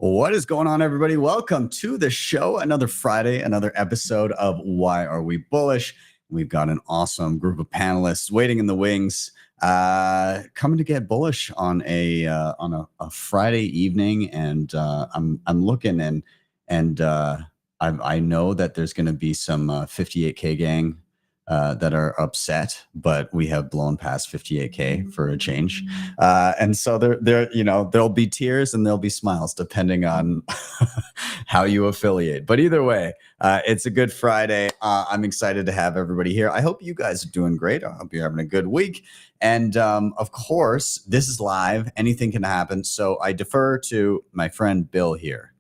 What is going on, everybody? Welcome to the show. Another Friday, another episode of Why Are We Bullish? We've got an awesome group of panelists waiting in the wings, coming to get bullish on a Friday evening. And I'm looking and I know that there's going to be some 58K gang that are upset, but we have blown past 58K for a change. And so there'll be tears and there'll be smiles depending on how you affiliate. But either way, it's a good Friday. I'm excited to have everybody here. I hope you guys are doing great. I hope you're having a good week. And of course, this is live. Anything can happen. So I defer to my friend Bill here.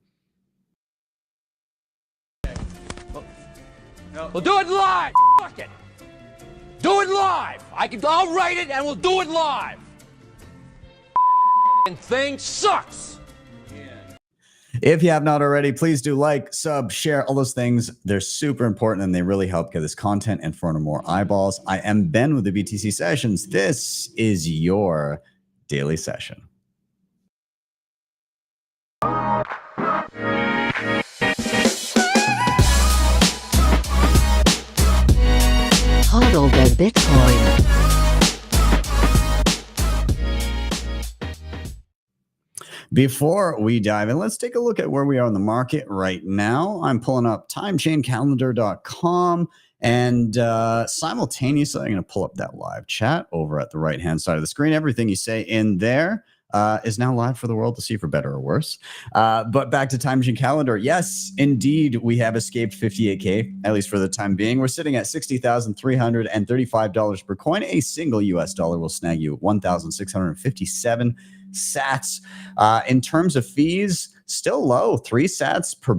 We'll do it live. Fuck it. Do it live. I'll write it and we'll do it live. Thing sucks. If you have not already, please do like, sub, share, all those things. They're super important and they really help get this content in front of more eyeballs. I am Ben with the BTC Sessions. This is your daily session. HODL the Bitcoin. Before we dive in, let's take a look at where we are in the market right now. I'm pulling up timechaincalendar.com and simultaneously, I'm going to pull up that live chat over at the right-hand side of the screen. Everything you say in there is now live for the world to see, for better or worse. But back to Time Machine Calendar. Yes, indeed, we have escaped 58K, at least for the time being. We're sitting at $60,335 per coin. A single US dollar will snag you 1,657 sats. In terms of fees, still low, 3 sats per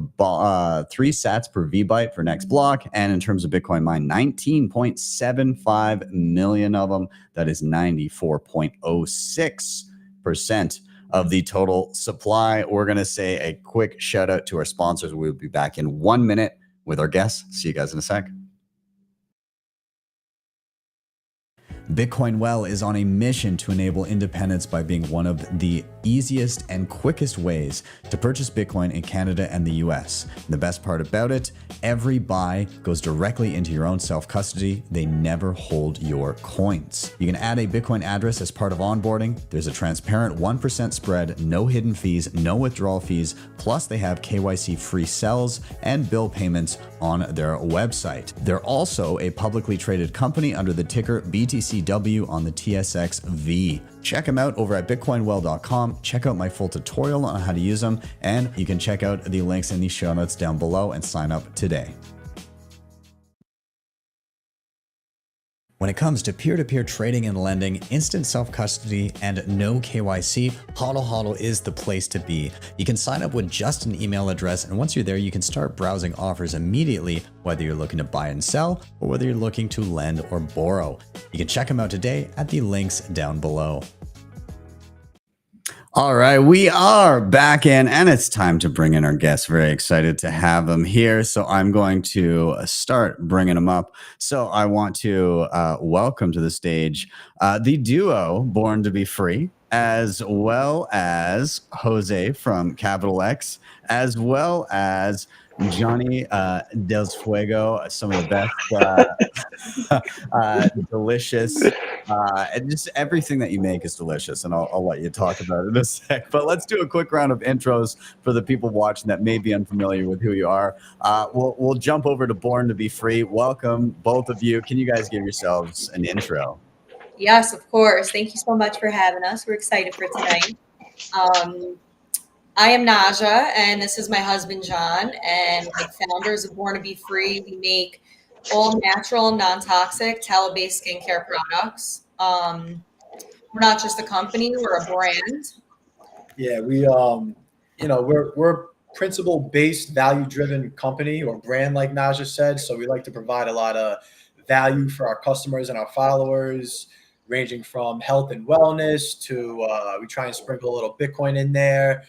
VByte for next block. And in terms of Bitcoin mine, 19.75 million of them. That is 94.06% of the total supply. We're going to say a quick shout out to our sponsors. We'll be back in 1 minute with our guests. See you guys in a sec. Bitcoin Well is on a mission to enable independence by being one of the easiest and quickest ways to purchase Bitcoin in Canada and the US. The best part about it, every buy goes directly into your own self-custody. They never hold your coins. You can add a Bitcoin address as part of onboarding. There's a transparent 1% spread, no hidden fees, no withdrawal fees. Plus they have KYC free sells and bill payments on their website. They're also a publicly traded company under the ticker BTCW on the TSXV. Check them out over at bitcoinwell.com. Check out my full tutorial on how to use them, and you can check out the links in the show notes down below and sign up today. When it comes to peer-to-peer trading and lending, instant self-custody, and no KYC, HODLHODL is the place to be. You can sign up with just an email address, and once you're there, you can start browsing offers immediately, whether you're looking to buy and sell, or whether you're looking to lend or borrow. You can check them out today at the links down below. All right, we are back in, and it's time to bring in our guests. Very excited to have them here. So I'm going to start bringing them up. So I want to welcome to the stage the duo Born to Be Free, as well as Jose from Capital X, as well as Jhonny Del Fuego, some of the best, delicious, and just everything that you make is delicious. And I'll let you talk about it in a sec. But let's do a quick round of intros for the people watching that may be unfamiliar with who you are. We'll jump over to Born to Be Free. Welcome, both of you. Can you guys give yourselves an intro? Yes, of course. Thank you so much for having us. We're excited for tonight. I am Naja, and this is my husband, John, and like founders of Born to Be Free. We make all natural, non-toxic, tallow-based skincare products. We're not just a company, we're a brand. Yeah, we're a principle-based, value-driven company or brand, like Naja said. So we like to provide a lot of value for our customers and our followers, ranging from health and wellness to we try and sprinkle a little Bitcoin in there.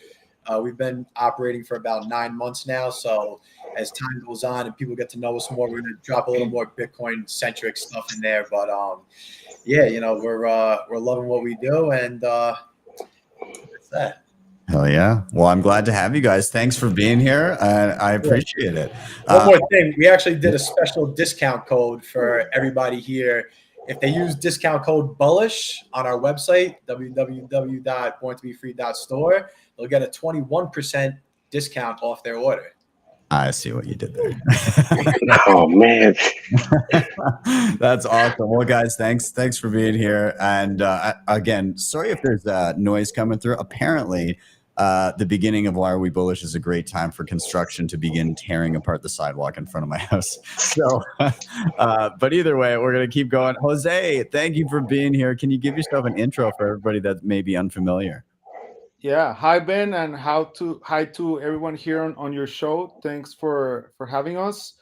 We've been operating for about 9 months now. So as time goes on and people get to know us more, we're going to drop a little more Bitcoin-centric stuff in there. But yeah, we're loving what we do, and that's that. Hell yeah. Well, I'm glad to have you guys. Thanks for being here. I appreciate it. One more thing, we actually did a special discount code for everybody here. If they use discount code BULLISH on our website, www.borntobefree.store, they'll get a 21% discount off their order. I see what you did there. Oh man, that's awesome. Well, guys, thanks for being here. And again, sorry if there's noise coming through. Apparently, the beginning of Why Are We Bullish is a great time for construction to begin tearing apart the sidewalk in front of my house. So, but either way, we're gonna keep going. Jose, thank you for being here. Can you give yourself an intro for everybody that may be unfamiliar? Yeah, hi Ben, and hi to everyone here on your show. Thanks for having us.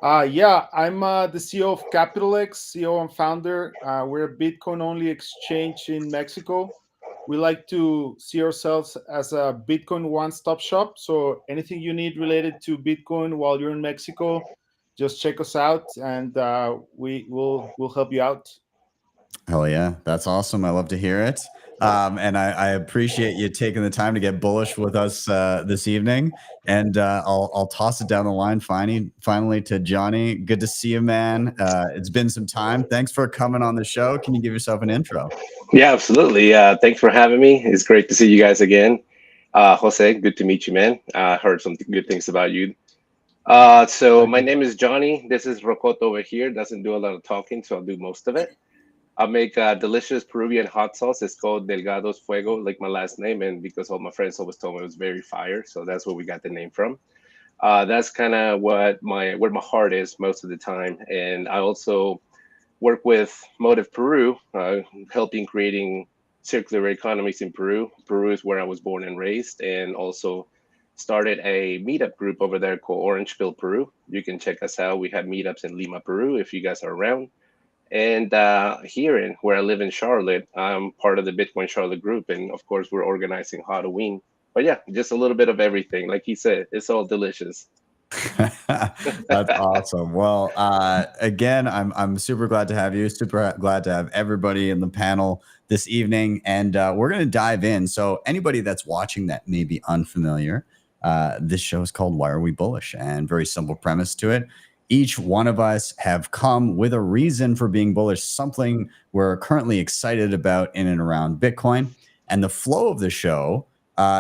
Yeah, I'm the CEO of CapitalX, CEO and founder. We're a Bitcoin only exchange in Mexico. We like to see ourselves as a Bitcoin one-stop shop. So anything you need related to Bitcoin while you're in Mexico, just check us out, and we'll help you out. Hell yeah, that's awesome. I love to hear it. And I appreciate you taking the time to get bullish with us this evening. And I'll toss it down the line finally to Jhonny. Good to see you, man. It's been some time. Thanks for coming on the show. Can you give yourself an intro? yeah, absolutely. Thanks for having me. It's great to see you guys again. Jose, good to meet you, man. Heard some good things about you. So my name is Jhonny. This is Rocoto over here. Doesn't do a lot of talking, so I'll do most of it. I make a delicious Peruvian hot sauce. It's called Delgado's Fuego, like my last name, and because all my friends always told me it was very fire, so that's where we got the name from. That's kind of where my heart is most of the time, and I also work with Motive Peru, helping creating circular economies in Peru. Peru is where I was born and raised, and also started a meetup group over there called Orangeville Peru. You can check us out. We have meetups in Lima, Peru, if you guys are around. And here in where I live in Charlotte, I'm part of the Bitcoin Charlotte group. And of course, we're organizing Halloween. But yeah, just a little bit of everything. Like he said, it's all delicious. That's awesome. Well, again, I'm super glad to have you. Super glad to have everybody in the panel this evening. And we're going to dive in. So anybody that's watching that may be unfamiliar, this show is called Why Are We Bullish? And very simple premise to it. Each one of us have come with a reason for being bullish, something we're currently excited about in and around Bitcoin. And the flow of the show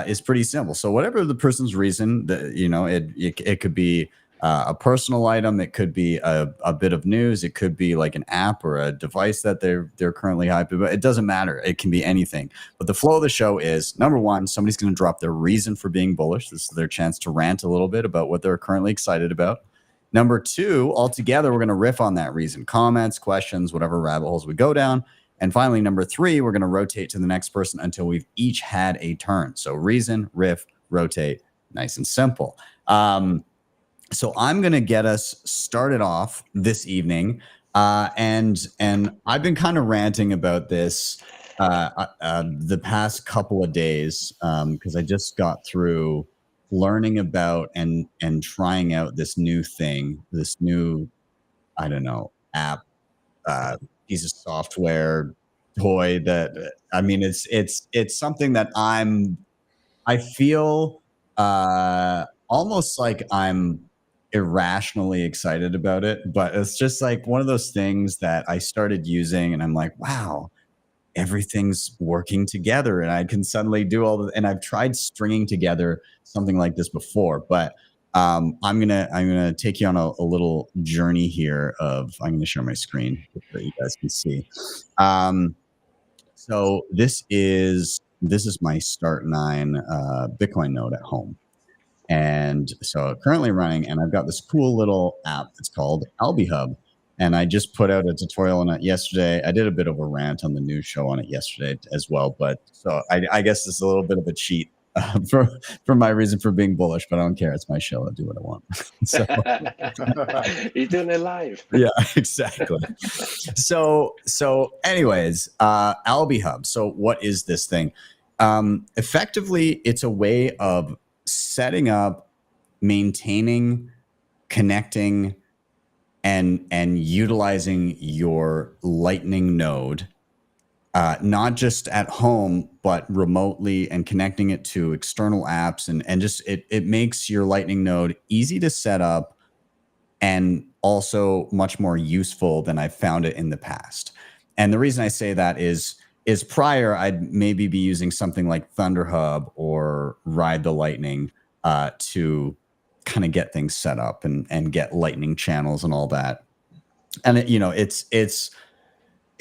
is pretty simple. So whatever the person's reason, it could be a personal item, it could be a bit of news, it could be like an app or a device that they're currently hyped about. It doesn't matter. It can be anything. But the flow of the show is, number one, somebody's going to drop their reason for being bullish. This is their chance to rant a little bit about what they're currently excited about. Number two, altogether, we're going to riff on that reason. Comments, questions, whatever rabbit holes we go down. And finally, number three, we're going to rotate to the next person until we've each had a turn. So reason, riff, rotate, nice and simple. So I'm going to get us started off this evening. And I've been kind of ranting about this the past couple of days because I just got through learning about and trying out this new thing, this new, I don't know, app, piece of software, toy that, I mean, it's something that I feel almost like I'm irrationally excited about it, but it's just like one of those things that I started using and I'm like, wow, everything's working together and I can suddenly do all the, and I've tried stringing together something like this before, but I'm gonna take you on a little journey here of, I'm gonna share my screen so that you guys can see. So this is my Start9 Bitcoin node at home. And so currently running, and I've got this cool little app that's called Alby Hub. And I just put out a tutorial on it yesterday. I did a bit of a rant on the news show on it yesterday as well. But so I guess it's a little bit of a cheat for my reason for being bullish, but I don't care. It's my show. I'll do what I want. So You're doing it live. yeah, exactly. So anyways, Alby Hub. So what is this thing? Effectively, it's a way of setting up, maintaining, connecting, and utilizing your Lightning node not just at home, but remotely, and connecting it to external apps, and just it makes your Lightning node easy to set up and also much more useful than I've found it in the past. And the reason I say that is prior I'd maybe be using something like Thunder Hub or Ride the Lightning to kind of get things set up and get Lightning channels and all that. And it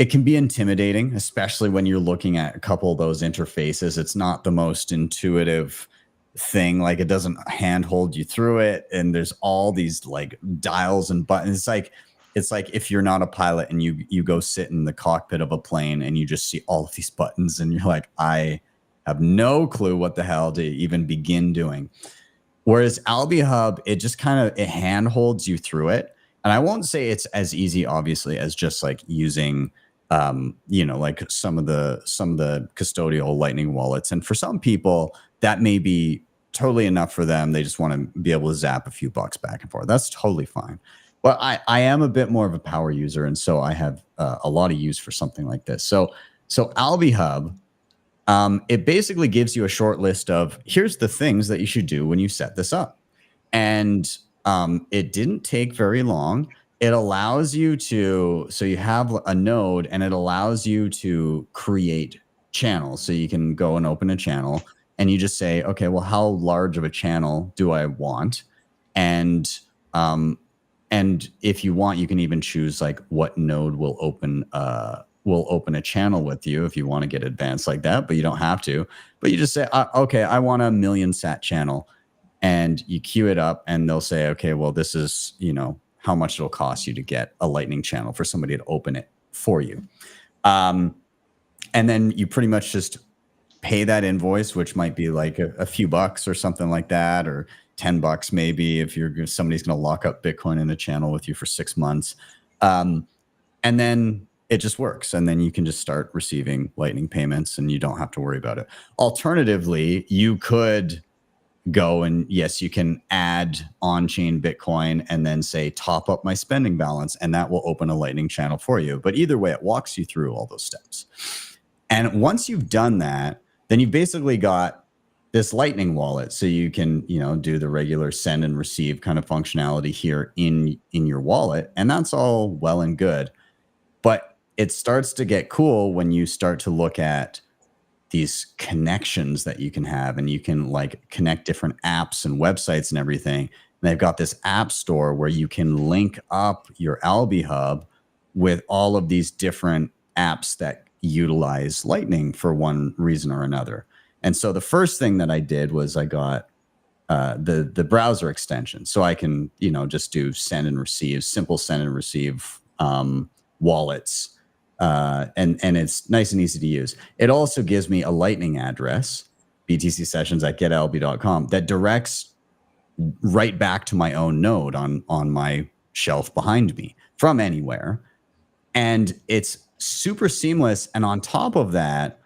can be intimidating, especially when you're looking at a couple of those interfaces. It's not the most intuitive thing. Like, it doesn't handhold you through it, and there's all these like dials and buttons. It's like if you're not a pilot and you go sit in the cockpit of a plane and you just see all of these buttons and you're like, I have no clue what the hell to even begin doing. Whereas Alby Hub, it just kind of it handholds you through it. And I won't say it's as easy, obviously, as just like using like some of the custodial Lightning wallets. And for some people, that may be totally enough for them. They just want to be able to zap a few bucks back and forth. That's totally fine. But I am a bit more of a power user, and so I have a lot of use for something like this. So Alby Hub, it basically gives you a short list of here's the things that you should do when you set this up. And it didn't take very long. It allows you to, so you have a node and it allows you to create channels. So you can go and open a channel and you just say, okay, well, how large of a channel do I want? And if you want, you can even choose like what node will open a channel with you if you want to get advanced like that, but you don't have to. But you just say, okay, I want a 1,000,000 sat channel, and you queue it up, and they'll say, okay, well, this is how much it'll cost you to get a Lightning channel for somebody to open it for you. And then you pretty much just pay that invoice, which might be like a few bucks or something like that, or $10 maybe if somebody's going to lock up Bitcoin in a channel with you for 6 months. And then it just works. And then you can just start receiving Lightning payments and you don't have to worry about it. Alternatively, you could go and yes, you can add on-chain Bitcoin and then say, top up my spending balance, and that will open a Lightning channel for you. But either way, it walks you through all those steps. And once you've done that, then you've basically got this Lightning wallet. So you can, do the regular send and receive kind of functionality here in your wallet. And that's all well and good. But it starts to get cool when you start to look at these connections that you can have, and you can like connect different apps and websites and everything. And they've got this app store where you can link up your Alby Hub with all of these different apps that utilize Lightning for one reason or another. And so the first thing that I did was I got the browser extension, so I can just do send and receive, simple send and receive wallets. And it's nice and easy to use. It also gives me a Lightning address, BTC Sessions at getalby.com, that directs right back to my own node on my shelf behind me from anywhere. And it's super seamless. And on top of that,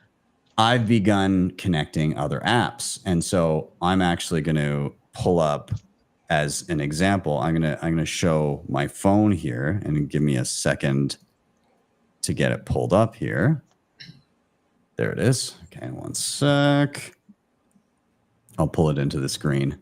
I've begun connecting other apps. And so I'm actually going to pull up as an example. I'm going to show my phone here, and give me a second to get it pulled up here. There it is. Okay, one sec. I'll pull it into the screen.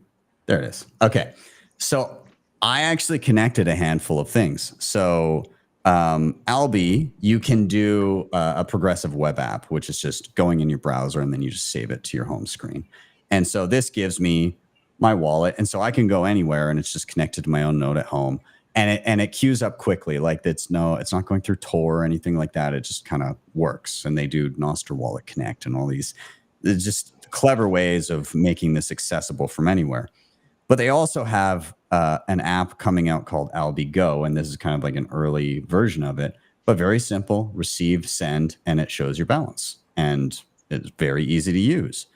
There it is. Okay, so I actually connected a handful of things. So Alby, you can do a progressive web app, which is just going in your browser and then you just save it to your home screen. And so this gives me my wallet, and so I can go anywhere, and it's just connected to my own node at home. And it queues up quickly. Like it's not going through Tor or anything like that. It just kind of works. And they do Nostr Wallet Connect and all these just clever ways of making this accessible from anywhere. But they also have an app coming out called Alby Go, and this is kind of like an early version of it, but very simple: receive, send, and it shows your balance. And it's very easy to use.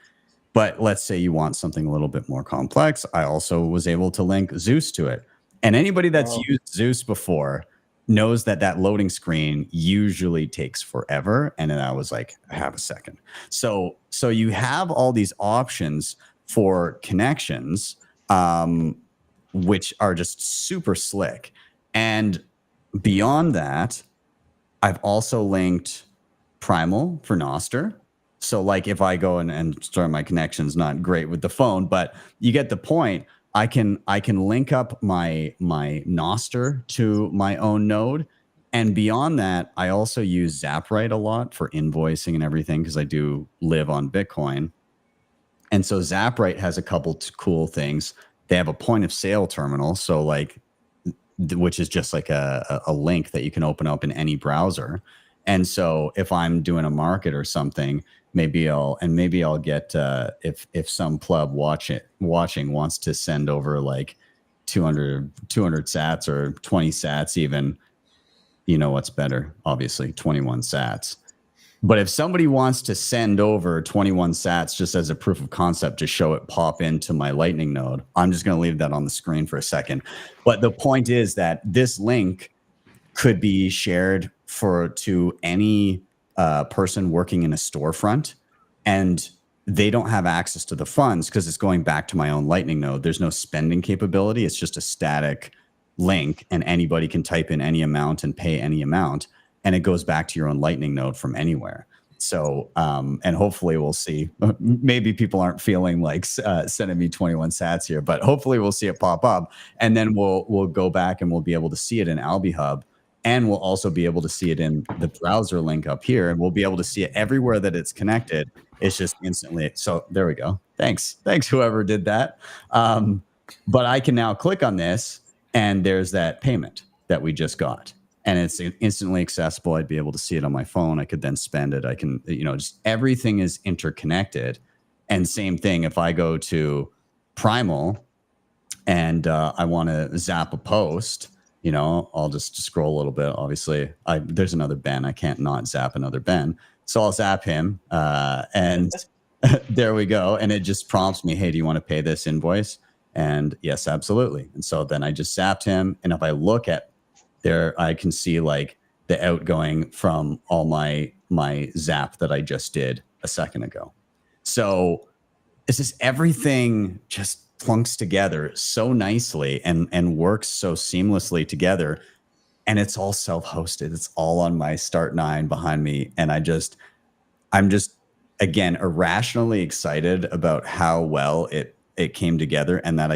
But let's say you want something a little bit more complex. I also was able to link Zeus to it. And anybody that's used Zeus before knows that loading screen usually takes forever. And then I was like, have a second. So you have all these options for connections, which are just super slick. And beyond that, I've also linked Primal for Noster. So like if I go and sorry, my connection's not great with the phone, but you get the point. I can link up my Noster to my own node. And beyond that, I also use Zapright a lot for invoicing and everything because I do live on Bitcoin. And so Zapright has a couple cool things. They have a point of sale terminal. So like, which is just like a link that you can open up in any browser. And so if I'm doing a market or something, maybe I'll get if some pleb watching wants to send over like 200 sats or 20 sats even, you know what's better, obviously 21 sats. But if somebody wants to send over 21 sats just as a proof of concept to show it pop into my Lightning node, I'm just going to leave that on the screen for a second. But the point is that this link could be shared to any person working in a storefront, and they don't have access to the funds because it's going back to my own Lightning node. There's no spending capability. It's just a static link, and anybody can type in any amount and pay any amount, and it goes back to your own Lightning node from anywhere. So, and hopefully we'll see, maybe people aren't feeling like sending me 21 sats here, but hopefully we'll see it pop up, and then we'll go back and we'll be able to see it in Alby Hub. And we'll also be able to see it in the browser link up here, and we'll be able to see it everywhere that it's connected. It's just instantly. So there we go. Thanks whoever did that. But I can now click on this, and there's that payment that we just got, and it's instantly accessible. I'd be able to see it on my phone. I could then spend it. I can, just everything is interconnected. And same thing if I go to Primal and I want to zap a post. I'll just scroll a little bit. Obviously, there's another Ben. I can't not zap another Ben. So I'll zap him. And there we go. And it just prompts me, hey, do you want to pay this invoice? And yes, absolutely. And so then I just zapped him. And if I look at there, I can see like the outgoing from all my zap that I just did a second ago. So it's just everything just plunks together so nicely and works so seamlessly together, and it's all self-hosted. It's all on my Start9 behind me, and I'm just again irrationally excited about how well it came together, and that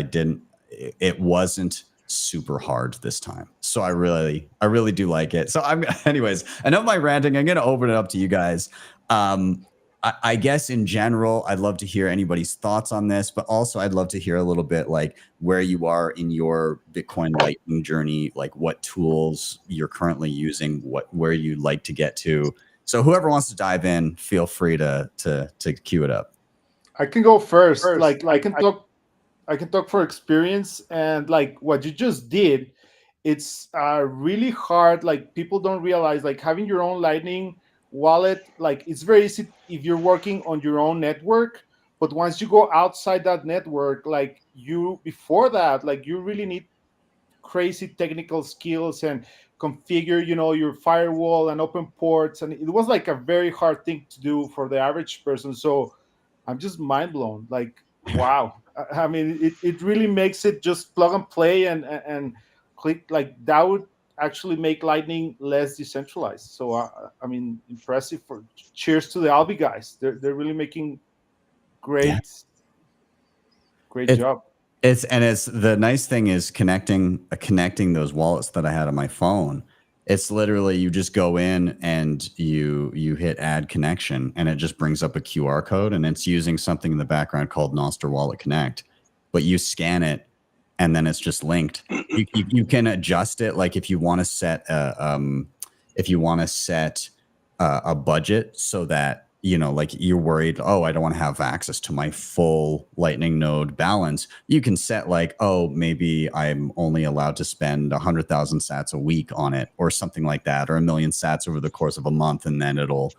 it wasn't super hard this time. So I really do like it. So anyways, enough of my ranting. I'm gonna open it up to you guys. I guess in general, I'd love to hear anybody's thoughts on this, but also I'd love to hear a little bit like where you are in your Bitcoin Lightning journey, like what tools you're currently using, where you'd like to get to. So whoever wants to dive in, feel free to cue it up. I can go first. Like I can talk for experience, and like what you just did, it's really hard. Like people don't realize like having your own Lightning wallet, like it's very easy if you're working on your own network, but once you go outside that network, like before that, like you really need crazy technical skills and configure your firewall and open ports, and it was like a very hard thing to do for the average person. So I'm just mind blown, like wow. I mean it really makes it just plug and play and click. Like that would actually make Lightning less decentralized. So I mean, impressive. Cheers to the Alby guys. They're really making great job. It's the nice thing is connecting those wallets that I had on my phone. It's literally you just go in and you hit add connection, and it just brings up a QR code, and it's using something in the background called Noster Wallet Connect. But you scan it, and then it's just linked. You can adjust it, like if you want to set a budget so that like you're worried, oh, I don't want to have access to my full Lightning node balance. You can set like, oh, maybe I'm only allowed to spend 100,000 sats a week on it, or something like that, or 1 million sats over the course of a month, and then it'll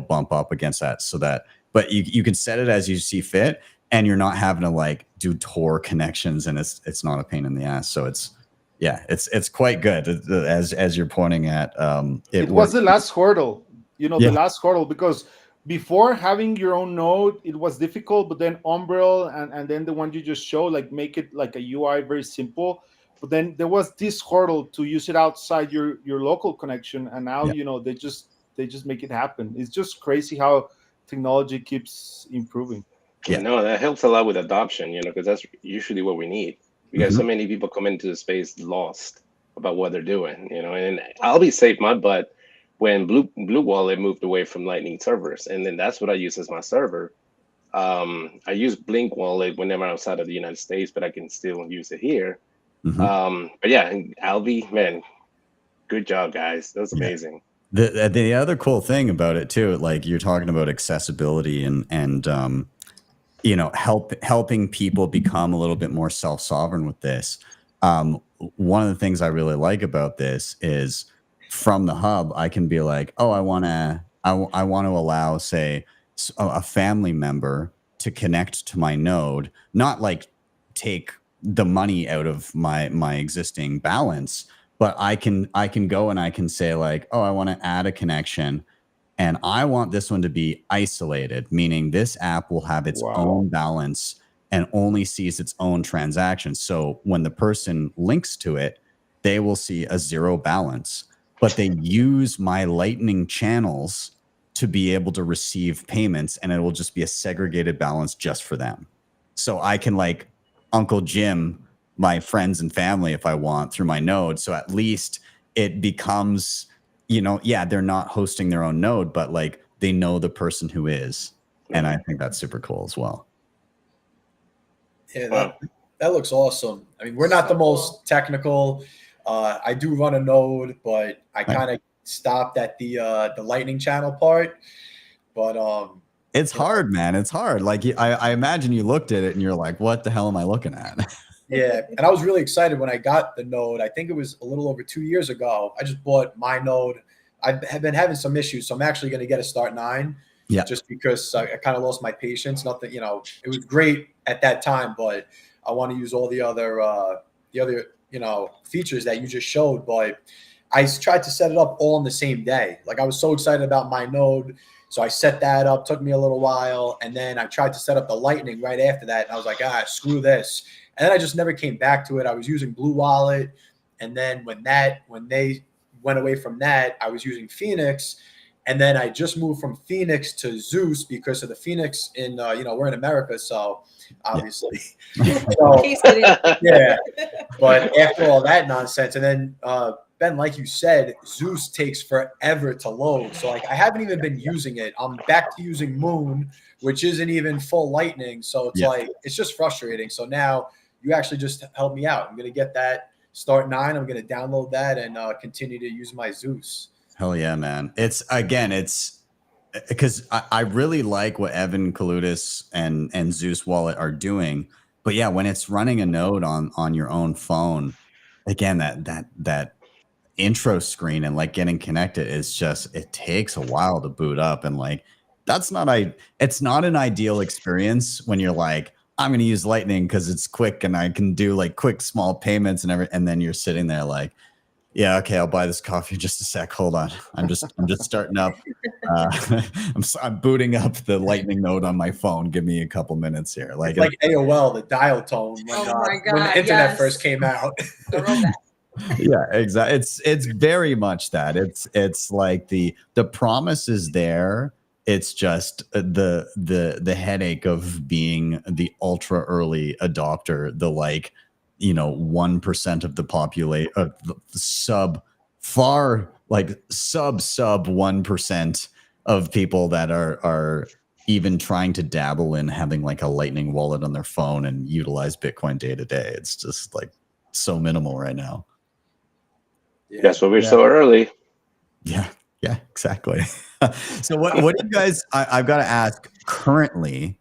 bump up against that. So that, but you can set it as you see fit, and you're not having to like do Tor connections, and it's not a pain in the ass. So it's quite good as you're pointing at. It was the last hurdle, the last hurdle, because before having your own node, it was difficult, but then Umbrel and then the one you just showed, like make it like a UI very simple. But then there was this hurdle to use it outside your local connection, and now they just they just make it happen. It's just crazy how technology keeps improving. Yeah. No, that helps a lot with adoption, because that's usually what we need. Because so many people come into the space lost about what they're doing, and Alby saved my butt when Blue Wallet moved away from Lightning servers. And then that's what I use as my server. I use Blink Wallet whenever I'm outside of the United States, but I can still use it here. But yeah, and Alby, man, good job, guys. That was amazing. The other cool thing about it too, like you're talking about accessibility and helping people become a little bit more self-sovereign with this. One of the things I really like about this is from the hub, I can be like, oh, I want to allow, say, a family member to connect to my node, not like take the money out of my existing balance, but I can go and I can say like, oh, I want to add a connection and I want this one to be isolated, meaning this app will have its own balance and only sees its own transactions. So when the person links to it, they will see a zero balance, but they use my Lightning channels to be able to receive payments, and it will just be a segregated balance just for them. So I can like Uncle Jim my friends and family if I want through my node. So at least it becomes, they're not hosting their own node, but like they know the person who is. And I think that's super cool as well. Yeah, that looks awesome. I mean, we're not the most technical. I do run a node, but I kind of stopped at the Lightning channel part. But it's hard, man. It's hard. Like I imagine you looked at it and you're like, what the hell am I looking at? Yeah, and I was really excited when I got the node. I think it was a little over 2 years ago. I just bought my node. I have been having some issues, so I'm actually going to get a Start 9. Yeah, just because I kind of lost my patience. Nothing, it was great at that time, but I want to use all the other features that you just showed. But I tried to set it up all in the same day. Like I was so excited about my node, so I set that up. Took me a little while, and then I tried to set up the Lightning right after that, and I was like, screw this. And then I just never came back to it. I was using Blue Wallet, and then when they went away from that, I was using Phoenix. And then I just moved from Phoenix to Zeus because of the Phoenix in, we're in America. So obviously, yeah. But after all that nonsense, and then Ben, like you said, Zeus takes forever to load. So like I haven't even been using it. I'm back to using Moon, which isn't even full Lightning. So it's like, it's just frustrating. So now you actually just helped me out. I'm going to get that Start 9. I'm going to download that and continue to use my Zeus. Hell yeah, man. It's because I really like what Evan Kalutis and Zeus Wallet are doing. But yeah, when it's running a node on your own phone, again, that intro screen and like getting connected is just, it takes a while to boot up. And like, it's not an ideal experience when you're like, I'm going to use Lightning because it's quick and I can do like quick small payments and everything. And then you're sitting there like, yeah, okay, I'll buy this coffee in just a sec. Hold on. I'm just starting up. I'm booting up the Lightning node on my phone. Give me a couple minutes here. Like AOL, the dial tone when the internet first came out. Yeah, exactly. It's very much that. It's like the promise is there. It's just the headache of being the ultra early adopter, the 1% of the population, sub 1% of people that are even trying to dabble in having like a Lightning wallet on their phone and utilize Bitcoin day to day. It's just like so minimal right now. Yeah. That's why we're so early. Yeah, exactly. So what do you guys, I've got to ask currently,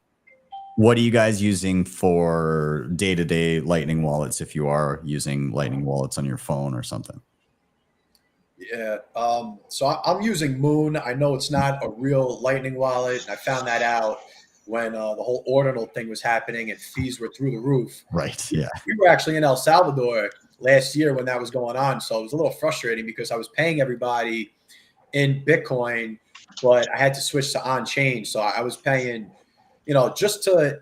what are you guys using for day-to-day Lightning wallets if you are using Lightning wallets on your phone or something? Yeah. So I'm using Moon. I know it's not a real Lightning wallet. I found that out when the whole ordinal thing was happening and fees were through the roof. Right. Yeah. We were actually in El Salvador last year when that was going on. So it was a little frustrating because I was paying everybody in Bitcoin, but I had to switch to on-chain. So I was paying, just to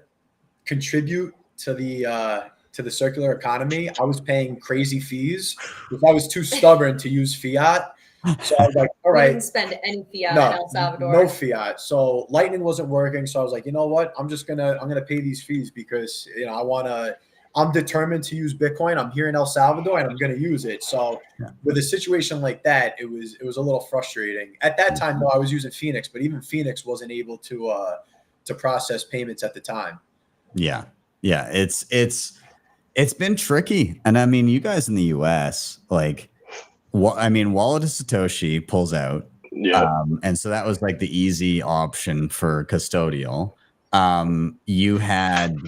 contribute to the circular economy, I was paying crazy fees because I was too stubborn to use fiat. So I was like, all We right. didn't spend any fiat in No, El Salvador. no fiat. So Lightning wasn't working. So I was like, you know what? I'm gonna pay these fees because I'm determined to use Bitcoin. I'm here in El Salvador and I'm gonna use it. So with a situation like that, it was a little frustrating. At that time, though, I was using Phoenix, but even Phoenix wasn't able to process payments at the time. Yeah. It's been tricky. And I mean, you guys in the US, like, I mean, Wallet of Satoshi pulls out. Yeah. And so that was like the easy option for custodial. You had,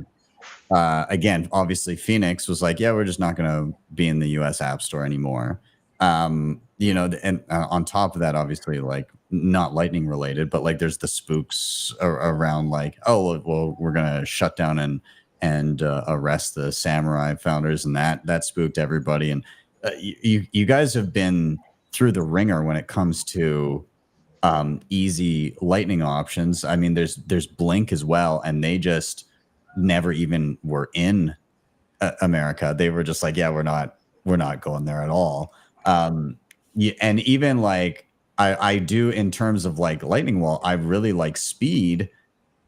again, obviously Phoenix was like, yeah, we're just not going to be in the US App Store anymore. You know, and on top of that, obviously, like, not Lightning related, but like there's the spooks around like, oh, well, we're going to shut down and arrest the samurai founders, and that spooked everybody. And you guys have been through the ringer when it comes to easy Lightning options. I mean, there's Blink as well, and they just never even were in America. They were just like, yeah, we're not going there at all. And even like I do in terms of like Lightning Wall, I really like Speed.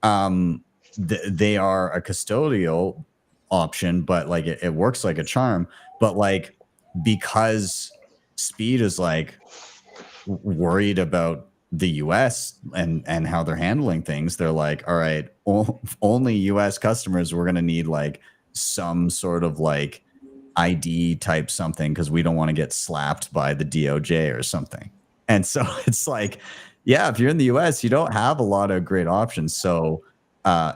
They are a custodial option, but like it works like a charm. But like, because Speed is like worried about the US and how they're handling things, they're like, all right, only US customers, we're going to need like some sort of like ID type something, because we don't want to get slapped by the DOJ or something. And so it's like, yeah, if you're in the US, you don't have a lot of great options. So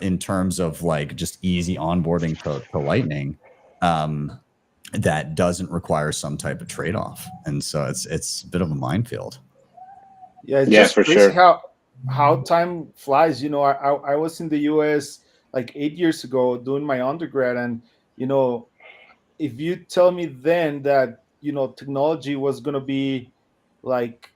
in terms of like just easy onboarding to Lightning, that doesn't require some type of trade-off. And so it's a bit of a minefield. Yeah, it's Yeah, just for crazy sure. how time flies. You know, I was in the US like 8 years ago doing my undergrad, and you know, if you tell me then that, you know, technology was going to be like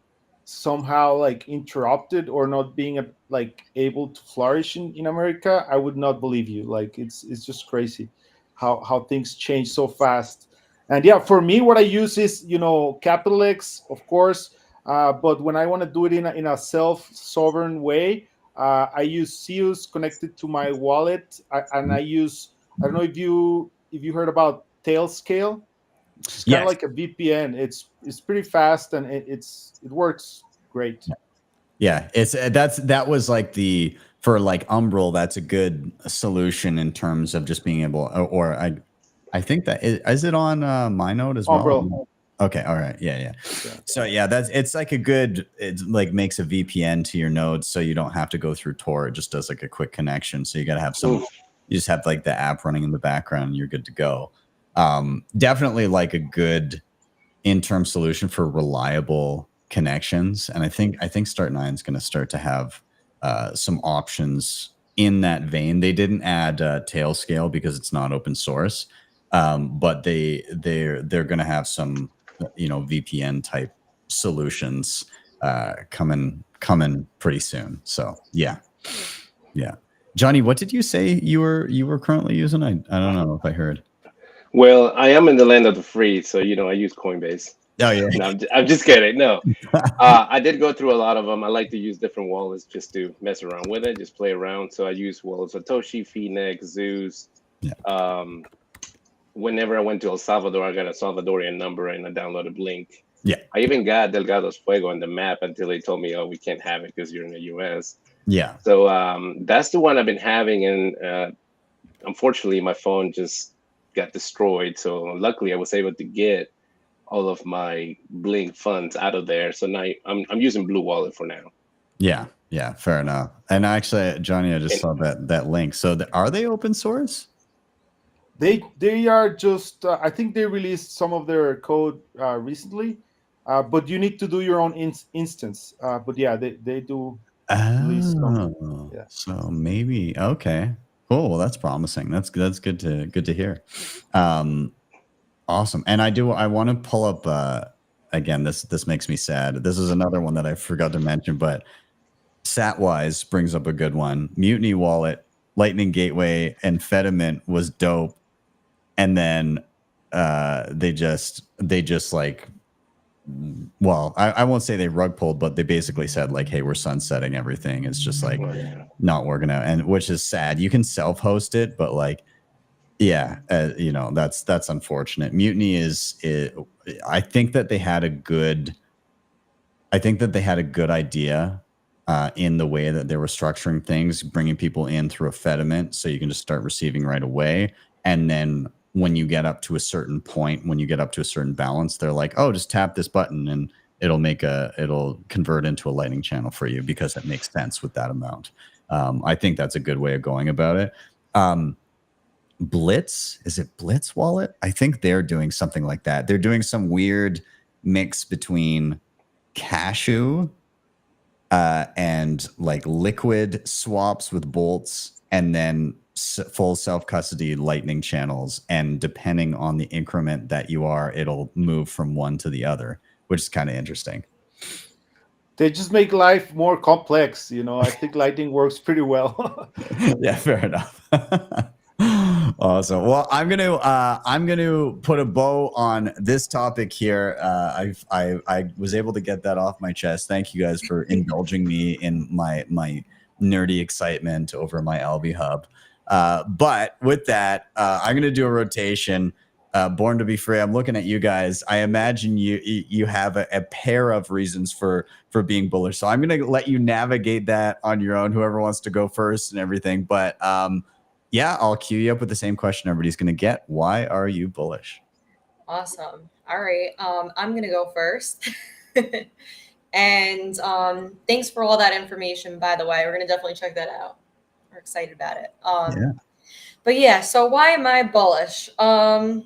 somehow like interrupted or not being like able to flourish in America, I would not believe you. Like it's just crazy how things change so fast. And yeah, for me, what I use is, you know, capital X, of course, but when I want to do it in a self-sovereign way, I use Zeus connected to my wallet, and I use, I don't know if you heard about Tailscale. It's kind of like a VPN. It's pretty fast, and it works great. Yeah, that was like for like Umbrel, that's a good solution in terms of just being able, or I think that is it on my node as well? Umbrel. Okay, all right, yeah. So yeah, it's like it like makes a VPN to your node, so you don't have to go through Tor. It just does like a quick connection. So you got to have you just have like the app running in the background, and you're good to go. Definitely like a good interim solution for reliable connections. And I think Start9 is going to start to have some options in that vein. They didn't add Tailscale because it's not open source, but they're going to have some, you know, VPN type solutions coming pretty soon. So yeah. Jhonny, what did you say you were currently using? I don't know if I heard. Well, I am in the land of the free, so you know I use Coinbase. Oh yeah. No, I'm just kidding. No, I did go through a lot of them. I like to use different wallets just to mess around with it, just play around. So I use Wallet Satoshi, Phoenix, Zeus. Yeah. Whenever I went to El Salvador, I got a Salvadorian number and I downloaded Blink. Yeah. I even got Delgado's Fuego on the map until they told me, oh, we can't have it because you're in the US. Yeah. So that's the one I've been having. And unfortunately, my phone just got destroyed. So luckily, I was able to get all of my Blink funds out of there. So now I'm using Blue Wallet for now. Yeah, fair enough. And actually, Jhonny, I just saw that link. So are they open source? They are just, I think they released some of their code recently, but you need to do your own instance. But yeah, they do release some. Yeah. So maybe, okay, cool. Well, that's promising. That's good to hear. Awesome. And I want to pull up again. This makes me sad. This is another one that I forgot to mention, but Satwise brings up a good one. Mutiny Wallet, Lightning Gateway, and Fedimint was dope. And then they just like well, I won't say they rug pulled, but they basically said like, hey, we're sunsetting everything. It's just like not working out, and which is sad. You can self-host it, but like, yeah, you know, that's unfortunate. Mutiny I think that they had a good idea in the way that they were structuring things, bringing people in through a fediment so you can just start receiving right away. And then when you get up to a certain point, when you get up to a certain balance, they're like, oh, just tap this button and it'll convert into a lightning channel for you because it makes sense with that amount. I think that's a good way of going about it. Blitz, is it Blitz Wallet? I think they're doing something like that. They're doing some weird mix between Cashew and like liquid swaps with bolts, and then full self-custody lightning channels. And depending on the increment that you are, it'll move from one to the other, which is kind of interesting. They just make life more complex. You know, I think lightning works pretty well. Yeah, fair enough. Awesome. Well, I'm gonna put a bow on this topic here. I was able to get that off my chest. Thank you guys for indulging me in my nerdy excitement over my Alby Hub. But with that, I'm gonna do a rotation. Born to be Free. I'm looking at you guys. I imagine you have a pair of reasons for being bullish. So I'm gonna let you navigate that on your own. Whoever wants to go first and everything, but yeah, I'll cue you up with the same question everybody's going to get. Why are you bullish? Awesome. All right. I'm going to go first. And thanks for all that information, by the way. We're going to definitely check that out. We're excited about it. Yeah. But yeah, so why am I bullish? Oh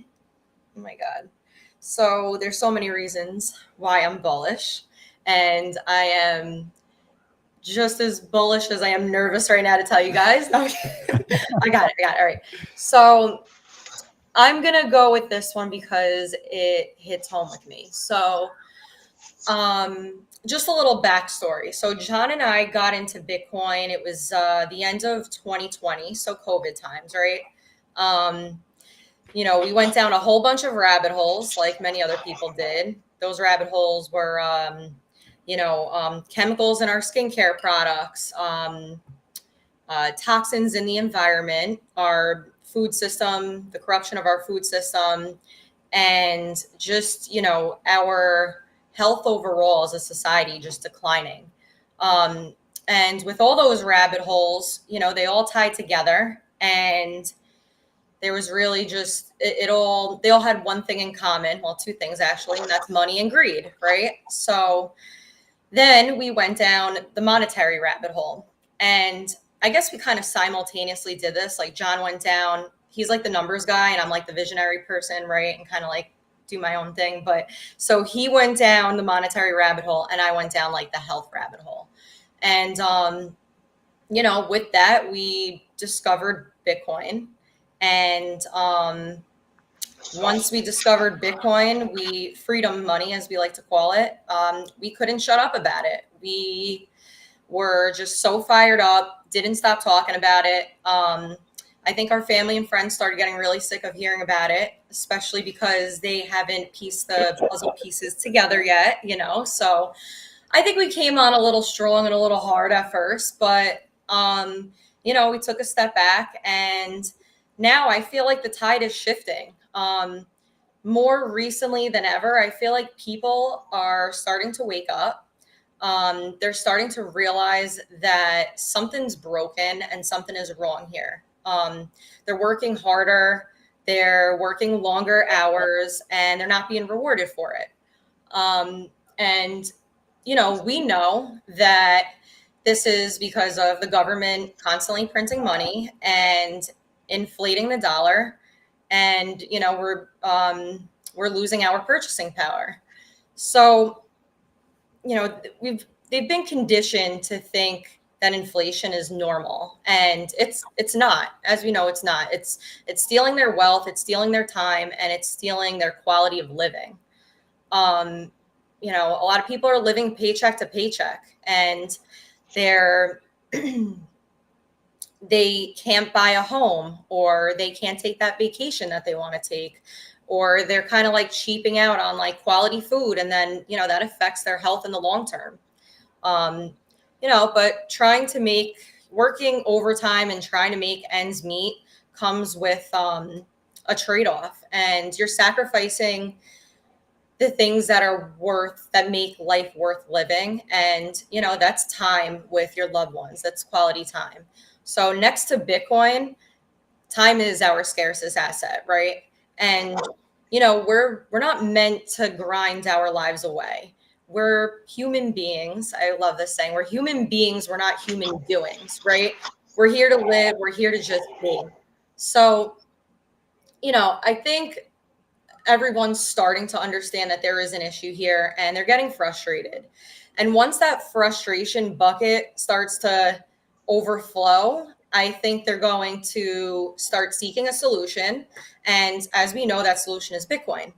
my God. So there's so many reasons why I'm bullish. And I am just as bullish as I am nervous right now to tell you guys. No, I got it. All right. So I'm going to go with this one because it hits home with me. So just a little backstory. So John and I got into Bitcoin. It was the end of 2020. So COVID times, right? You know, we went down a whole bunch of rabbit holes like many other people did. Those rabbit holes were, chemicals in our skincare products, toxins in the environment, our food system, the corruption of our food system, and just, you know, our health overall as a society just declining. And with all those rabbit holes, you know, they all tied together, and there was really just, they all had one thing in common. Well, two things actually, and that's money and greed, right? So then we went down the monetary rabbit hole. And I guess we kind of simultaneously did this. Like John went down, he's like the numbers guy, and I'm like the visionary person, right? And kind of like do my own thing. But so he went down the monetary rabbit hole, and I went down like the health rabbit hole. And, you know, with that, we discovered Bitcoin. And once we discovered Bitcoin, freedom money, as we like to call it, we couldn't shut up about it. We were just so fired up, didn't stop talking about it. I think our family and friends started getting really sick of hearing about it, especially because they haven't pieced the puzzle pieces together yet, you know? So I think we came on a little strong and a little hard at first, but, you know, we took a step back, and now I feel like the tide is shifting. More recently than ever, I feel like people are starting to wake up. They're starting to realize that something's broken and something is wrong here. They're working harder, they're working longer hours, and they're not being rewarded for it. And, you know, we know that this is because of the government constantly printing money and inflating the dollar, and you know, we're losing our purchasing power. So, you know, they've been conditioned to think that inflation is normal, and it's not. As we know, it's not. It's stealing their wealth, it's stealing their time, and it's stealing their quality of living. You know, a lot of people are living paycheck to paycheck, and they can't buy a home, or they can't take that vacation that they want to take, or they're kind of like cheaping out on like quality food, and then that affects their health in the long term. But working overtime and trying to make ends meet comes with a trade-off, and you're sacrificing the things that make life worth living. And that's time with your loved ones. That's quality time. So next to Bitcoin, time is our scarcest asset, right? And we're not meant to grind our lives away. We're human beings. I love this saying. We're human beings. We're not human doings, right? We're here to live. We're here to just be. So, I think everyone's starting to understand that there is an issue here, and they're getting frustrated. And once that frustration bucket starts to overflow, I think they're going to start seeking a solution. And as we know, that solution is Bitcoin.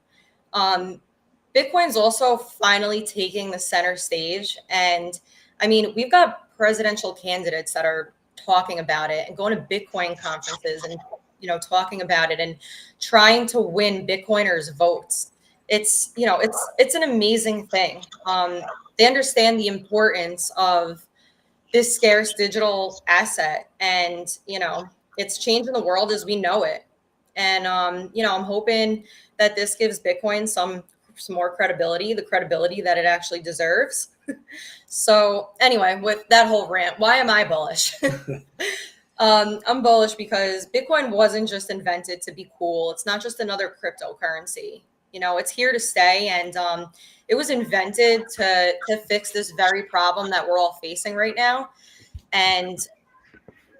Bitcoin's also finally taking the center stage. And I mean, we've got presidential candidates that are talking about it and going to Bitcoin conferences and, talking about it and trying to win Bitcoiners' votes. It's an amazing thing. They understand the importance of this scarce digital asset, and, it's changing the world as we know it. And, I'm hoping that this gives Bitcoin some more credibility, the credibility that it actually deserves. So anyway, with that whole rant, why am I bullish? I'm bullish because Bitcoin wasn't just invented to be cool. It's not just another cryptocurrency. It's here to stay. And it was invented to fix this very problem that we're all facing right now. And,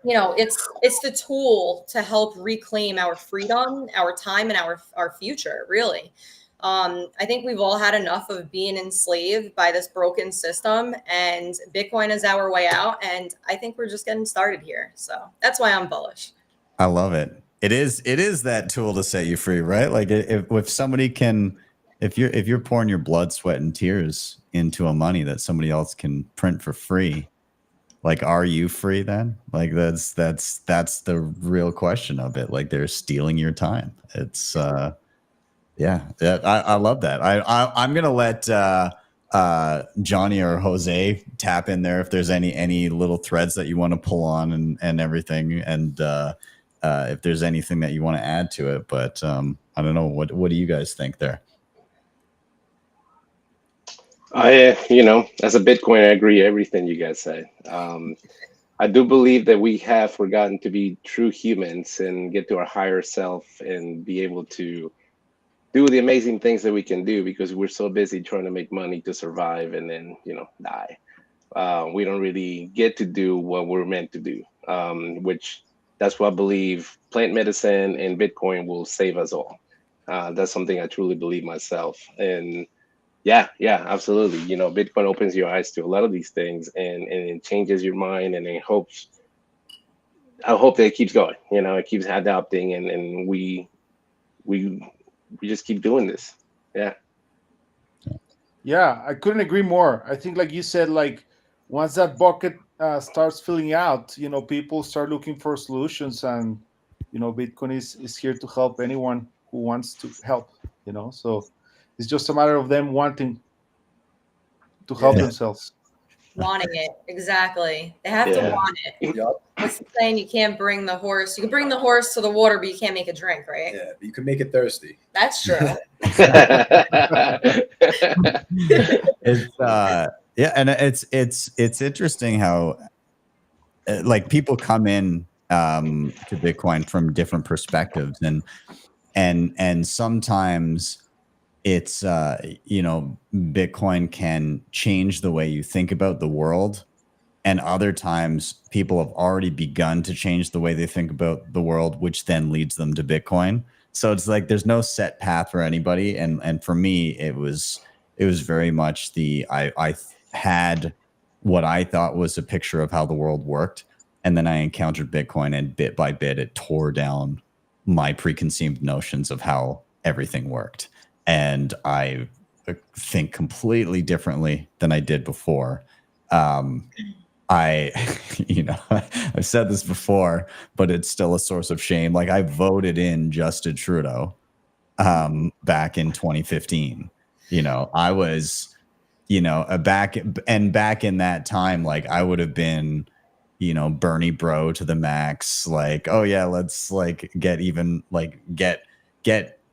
it's the tool to help reclaim our freedom, our time, and our future, really. I think we've all had enough of being enslaved by this broken system, and Bitcoin is our way out. And I think we're just getting started here. So that's why I'm bullish. I love it. It is that tool to set you free, right? Like if somebody can, if you're pouring your blood, sweat, and tears into a money that somebody else can print for free, like, are you free then? Like that's the real question of it. Like, they're stealing your time. It's yeah, I love that. I'm gonna let Jhonny or Jose tap in there if there's any little threads that you want to pull on and everything, and if there's anything that you want to add to it. But I don't know, what do you guys think there? As a Bitcoin, I agree everything you guys say. I do believe that we have forgotten to be true humans and get to our higher self and be able to do the amazing things that we can do, because we're so busy trying to make money to survive and then, die. We don't really get to do what we're meant to do, which that's what I believe plant medicine and Bitcoin will save us all. That's something I truly believe myself. And yeah, absolutely. Bitcoin opens your eyes to a lot of these things, and it changes your mind, and I hope that it keeps going. It keeps adapting, and we just keep doing this. Yeah, I couldn't agree more. I think, like you said, like once that bucket starts filling out, people start looking for solutions, and Bitcoin is here to help anyone who wants to help. So it's just a matter of them wanting to help themselves. Wanting it, exactly. They have to want it. Yep. What's the saying? You can't bring the horse. You can bring the horse to the water, but you can't make it drink, right? Yeah, but you can make it thirsty. That's true. It's interesting how like people come in to Bitcoin from different perspectives, and sometimes it's Bitcoin can change the way you think about the world, and other times people have already begun to change the way they think about the world, which then leads them to Bitcoin. So it's like there's no set path for anybody, and for me it was very much I had what I thought was a picture of how the world worked, and then I encountered Bitcoin, and bit by bit it tore down my preconceived notions of how everything worked. And I think completely differently than I did before. I've said this before, but it's still a source of shame. Like, I voted in Justin Trudeau, back in 2015. You know, I was, you know, back in that time, like I would have been, you know, Bernie bro to the max. Like, oh yeah, let's like get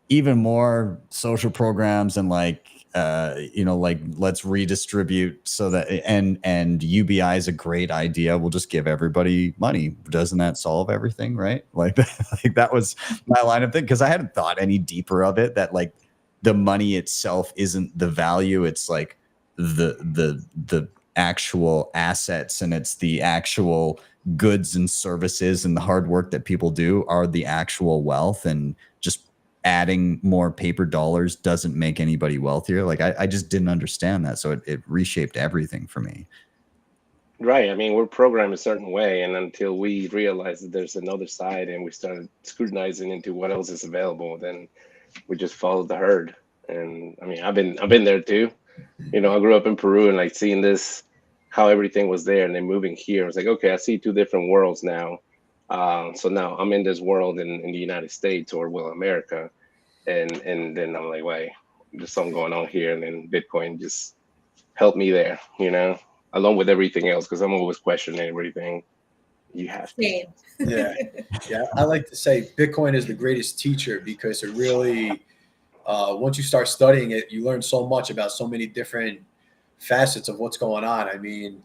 even more social programs and like you know, like let's redistribute so that and UBI is a great idea. We'll just give everybody money. Doesn't that solve everything, right? Like, like that was my line of thing, because I hadn't thought any deeper of it, that like the money itself isn't the value. It's like the actual assets, and it's the actual goods and services and the hard work that people do are the actual wealth, and just adding more paper dollars doesn't make anybody wealthier. Like I just didn't understand that, so it reshaped everything for me. Right. I mean, we're programmed a certain way, and until we realize that there's another side and we started scrutinizing into what else is available, then we just followed the herd. And I mean, I've been there too. You know, I grew up in Peru, and like seeing this, how everything was there, and then moving here, I was like, okay, I see two different worlds now. So now I'm in this world in the United States, or well, America, and then I'm like, wait, there's something going on here, and then Bitcoin just helped me there, you know, along with everything else, because I'm always questioning everything. You have to. Yeah, yeah. I like to say Bitcoin is the greatest teacher, because it really, once you start studying it, you learn so much about so many different facets of what's going on. I mean,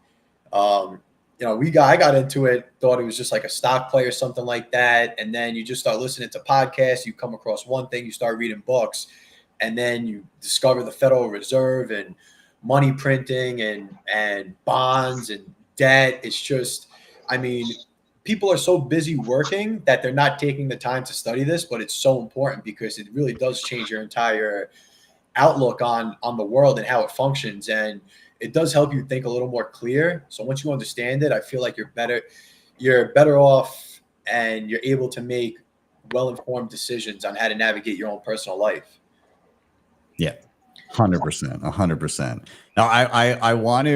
you know, I got into it, thought it was just like a stock play or something like that. And then you just start listening to podcasts, you come across one thing, you start reading books, and then you discover the Federal Reserve and money printing and bonds and debt. It's just, I mean, people are so busy working that they're not taking the time to study this, but it's so important, because it really does change your entire outlook on the world and how it functions. And it does help you think a little more clear. So once you understand it, I feel like you're better off, and you're able to make well-informed decisions on how to navigate your own personal life. Yeah, 100%. Now I want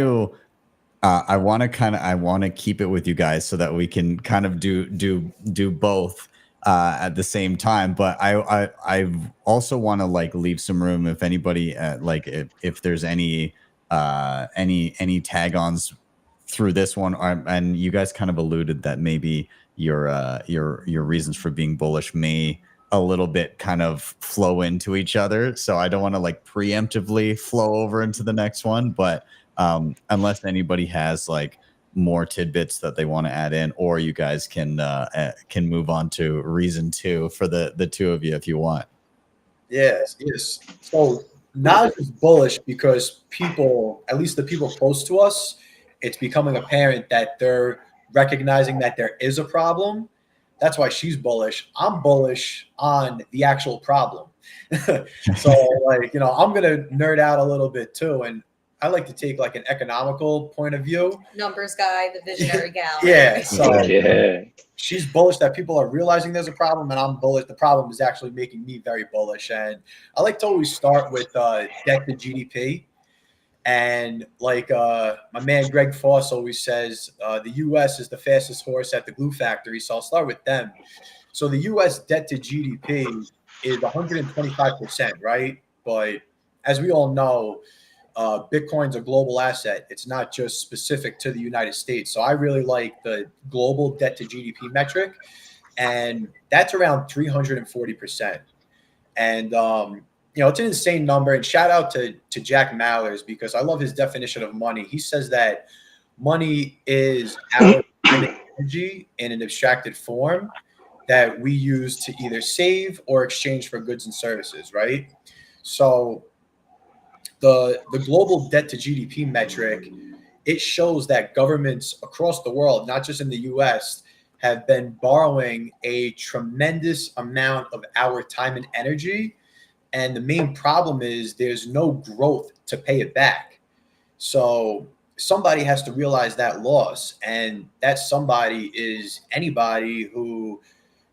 to keep it with you guys so that we can kind of do both at the same time. But I also want to like leave some room if anybody like if there's any tag-ons through this one, and you guys kind of alluded that maybe your reasons for being bullish may a little bit kind of flow into each other. So I don't want to like preemptively flow over into the next one, but unless anybody has like more tidbits that they want to add in, or you guys can move on to reason 2 for the two of you if you want. Yes. So Naj is bullish because people, at least the people close to us, it's becoming apparent that they're recognizing that there is a problem. That's why she's bullish. I'm bullish on the actual problem. So like, you know, I'm going to nerd out a little bit too. And I like to take like an economical point of view. Numbers guy, the visionary gal. Yeah. So Yeah. she's bullish that people are realizing there's a problem, and I'm bullish the problem is actually making me very bullish. And I like to always start with debt to GDP. And like my man Greg Foss always says, the U.S. is the fastest horse at the glue factory. So I'll start with them. So the U.S. debt to GDP is 125%, right? But as we all know, Bitcoin's a global asset. It's not just specific to the United States. So I really like the global debt to GDP metric, and that's around 340%. And you know, it's an insane number. And shout out to Jack Mallers, because I love his definition of money. He says that money is our energy in an abstracted form that we use to either save or exchange for goods and services, right? So the global debt to GDP metric, it shows that governments across the world, not just in the US, have been borrowing a tremendous amount of our time and energy. And the main problem is there's no growth to pay it back. So somebody has to realize that loss. And that somebody is anybody who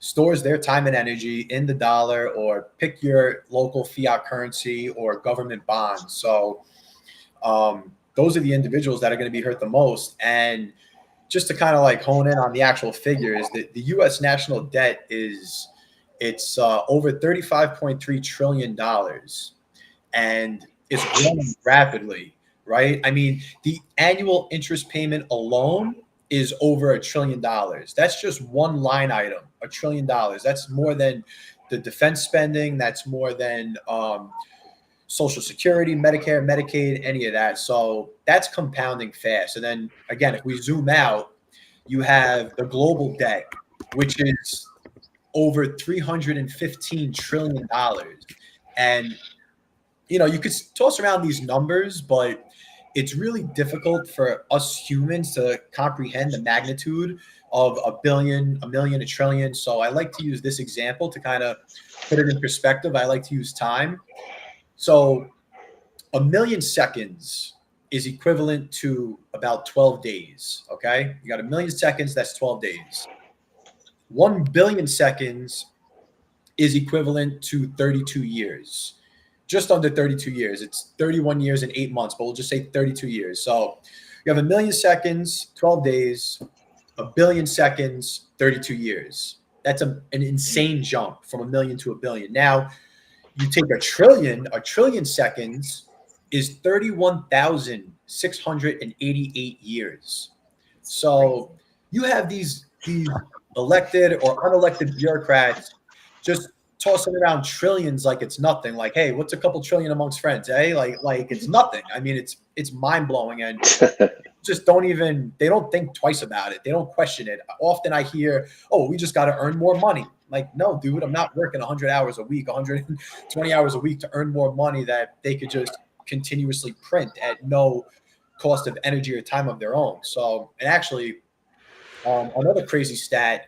stores their time and energy in the dollar, or pick your local fiat currency or government bonds. So those are the individuals that are going to be hurt the most. And just to kind of like hone in on the actual figures, the U.S. national debt is It's over $35.3 trillion, and it's growing rapidly, right? I mean, the annual interest payment alone is over $1 trillion. That's just one line item, $1 trillion. That's more than the defense spending. That's more than Social Security, Medicare, Medicaid, any of that. So that's compounding fast. And then again, if we zoom out, you have the global debt, which is over $315 trillion. And, you know, you could toss around these numbers, but it's really difficult for us humans to comprehend the magnitude of a billion, a million, a trillion. So I like to use this example to kind of put it in perspective. I like to use time. So 1,000,000 seconds is equivalent to about 12 days. Okay. You got 1,000,000 seconds. That's 12 days. 1 billion seconds is equivalent to 32 years, just under 32 years. It's 31 years and 8 months, but we'll just say 32 years. So you have 1,000,000 seconds, 12 days, 1 billion seconds, 32 years. That's an insane jump from 1,000,000 to 1 billion. Now, you take a trillion seconds is 31,688 years. So you have these elected or unelected bureaucrats just tossing around trillions like it's nothing. Like, hey, what's a couple trillion amongst friends? Eh? Like it's nothing. I mean, it's mind blowing, and just they don't think twice about it. They don't question it. Often I hear, oh, we just got to earn more money. Like, no, dude, I'm not working 100 hours a week, 120 hours a week to earn more money that they could just continuously print at no cost of energy or time of their own. So, and actually, another crazy stat,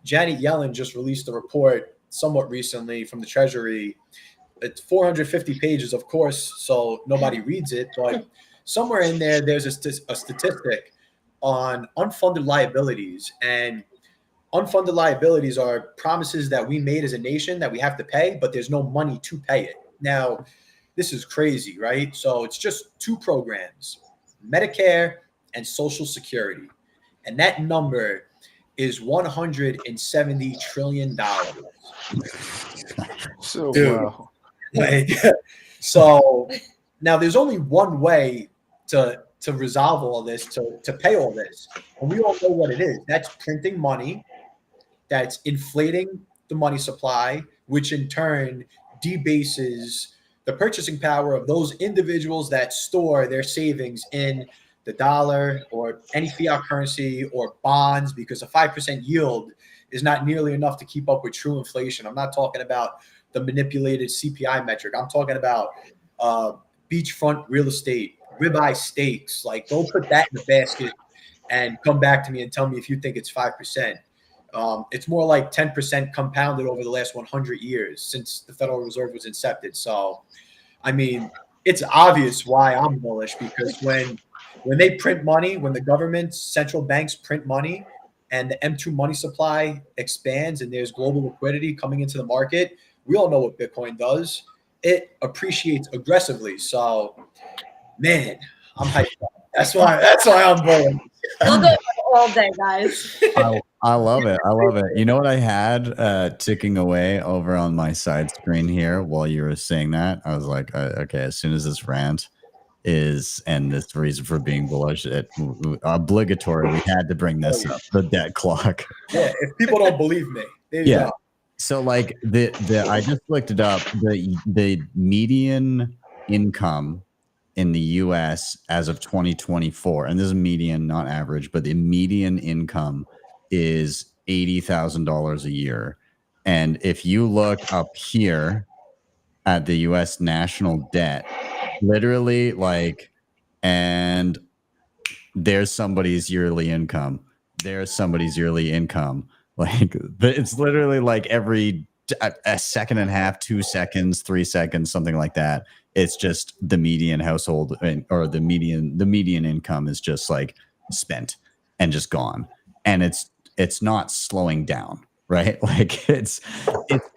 Janet Yellen just released a report somewhat recently from the Treasury. It's 450 pages, of course, so nobody reads it, but somewhere in there, there's a statistic on unfunded liabilities. And unfunded liabilities are promises that we made as a nation that we have to pay, but there's no money to pay it. Now, this is crazy, right? So it's just two programs, Medicare and Social Security. And that number is $170 trillion. So, Dude, wow. like, so now there's only one way to resolve all this, to pay all this. And we all know what it is. That's printing money. That's inflating the money supply, which in turn debases the purchasing power of those individuals that store their savings in the dollar or any fiat currency or bonds, because a 5% yield is not nearly enough to keep up with true inflation. I'm not talking about the manipulated CPI metric. I'm talking about beachfront real estate, ribeye steaks. Like, go put that in the basket and come back to me and tell me if you think it's 5%. It's more like 10% compounded over the last 100 years since the Federal Reserve was incepted. So, I mean, it's obvious why I'm bullish, because when they print money, when the government's central banks print money and the M2 money supply expands and there's global liquidity coming into the market, we all know what Bitcoin does. It appreciates aggressively. So, man, I'm hyped up. That's why I'm bullish. We'll go all day, guys. I love it. I love it. You know what I had ticking away over on my side screen here while you were saying that? I was like, okay, as soon as this rant is, and this reason for being bullish, obligatory, we had to bring this up, the debt clock. Yeah, if people don't believe me, there you go. So like I just looked it up. The median income in the US as of 2024, and this is median, not average, but the median income is $80,000 a year. And if you look up here at the US national debt, literally like, and there's somebody's yearly income. There's somebody's yearly income. Like, it's literally like every a second and a half, 2 seconds, 3 seconds, something like that. It's just the median household, or the median income is just like spent and just gone. And it's not slowing down, right? Like it's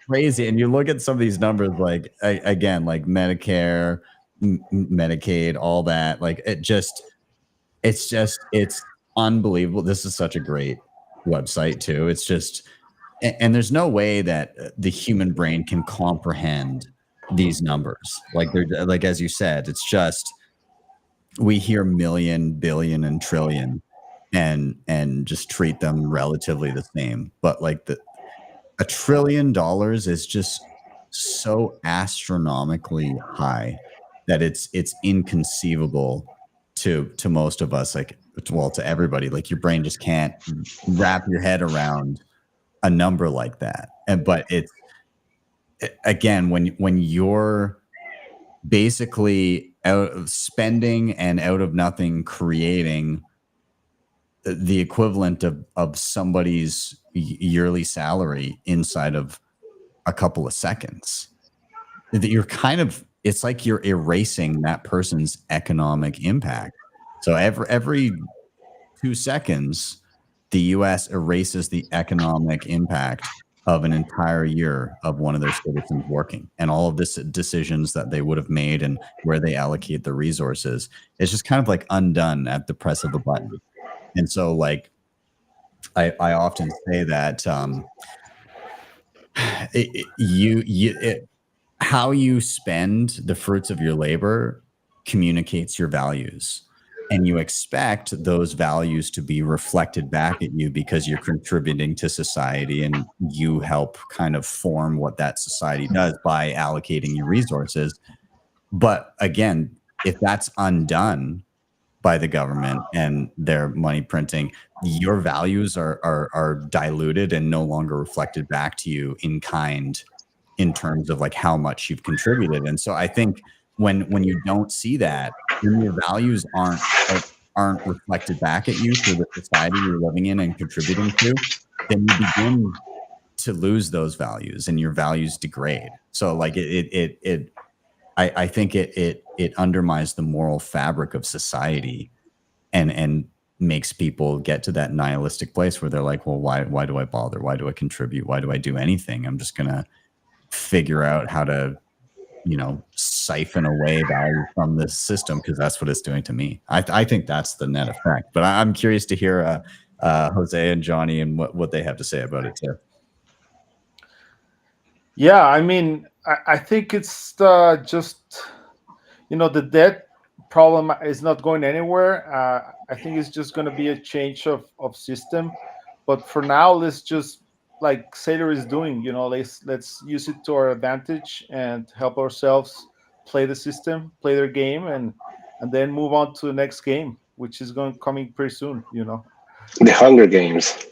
crazy. And you look at some of these numbers, like again, like Medicare, Medicaid, all that, like it's unbelievable. This is such a great website too. It's just, and there's no way that the human brain can comprehend these numbers. Like they're like, as you said, it's just, we hear million, billion, and trillion and just treat them relatively the same. But like $1 trillion is just so astronomically high that it's inconceivable to most of us, like, well, to everybody. Like, your brain just can't wrap your head around a number like that. But it's, again, when you're basically out of spending and out of nothing creating the equivalent of somebody's yearly salary inside of a couple of seconds, that you're kind of, it's like you're erasing that person's economic impact. So every 2 seconds, the US erases the economic impact of an entire year of one of their citizens working, and all of this decisions that they would have made and where they allocate the resources. It's just kind of like undone at the press of a button. And so, like, I often say that how you spend the fruits of your labor communicates your values, and you expect those values to be reflected back at you because you're contributing to society, and you help kind of form what that society does by allocating your resources. But again, if that's undone by the government and their money printing, your values are diluted and no longer reflected back to you in kind, in terms of like how much you've contributed. And so I think when you don't see that, when your values aren't reflected back at you through the society you're living in and contributing to, then you begin to lose those values and your values degrade. So like I think it undermines the moral fabric of society, and makes people get to that nihilistic place where they're like, well, why do I bother? Why do I contribute? Why do I do anything? I'm just gonna figure out how to, siphon away value from this system because that's what it's doing to me. I think that's the net effect. But I'm curious to hear Jose and Jhonny and what they have to say about it too. Yeah, I mean, I think it's just, the debt problem is not going anywhere. I think it's just going to be a change of system. But for now, let's just, like Sailor is doing, let's use it to our advantage and help ourselves play the system, play their game, and then move on to the next game, which is coming pretty soon. The Hunger Games.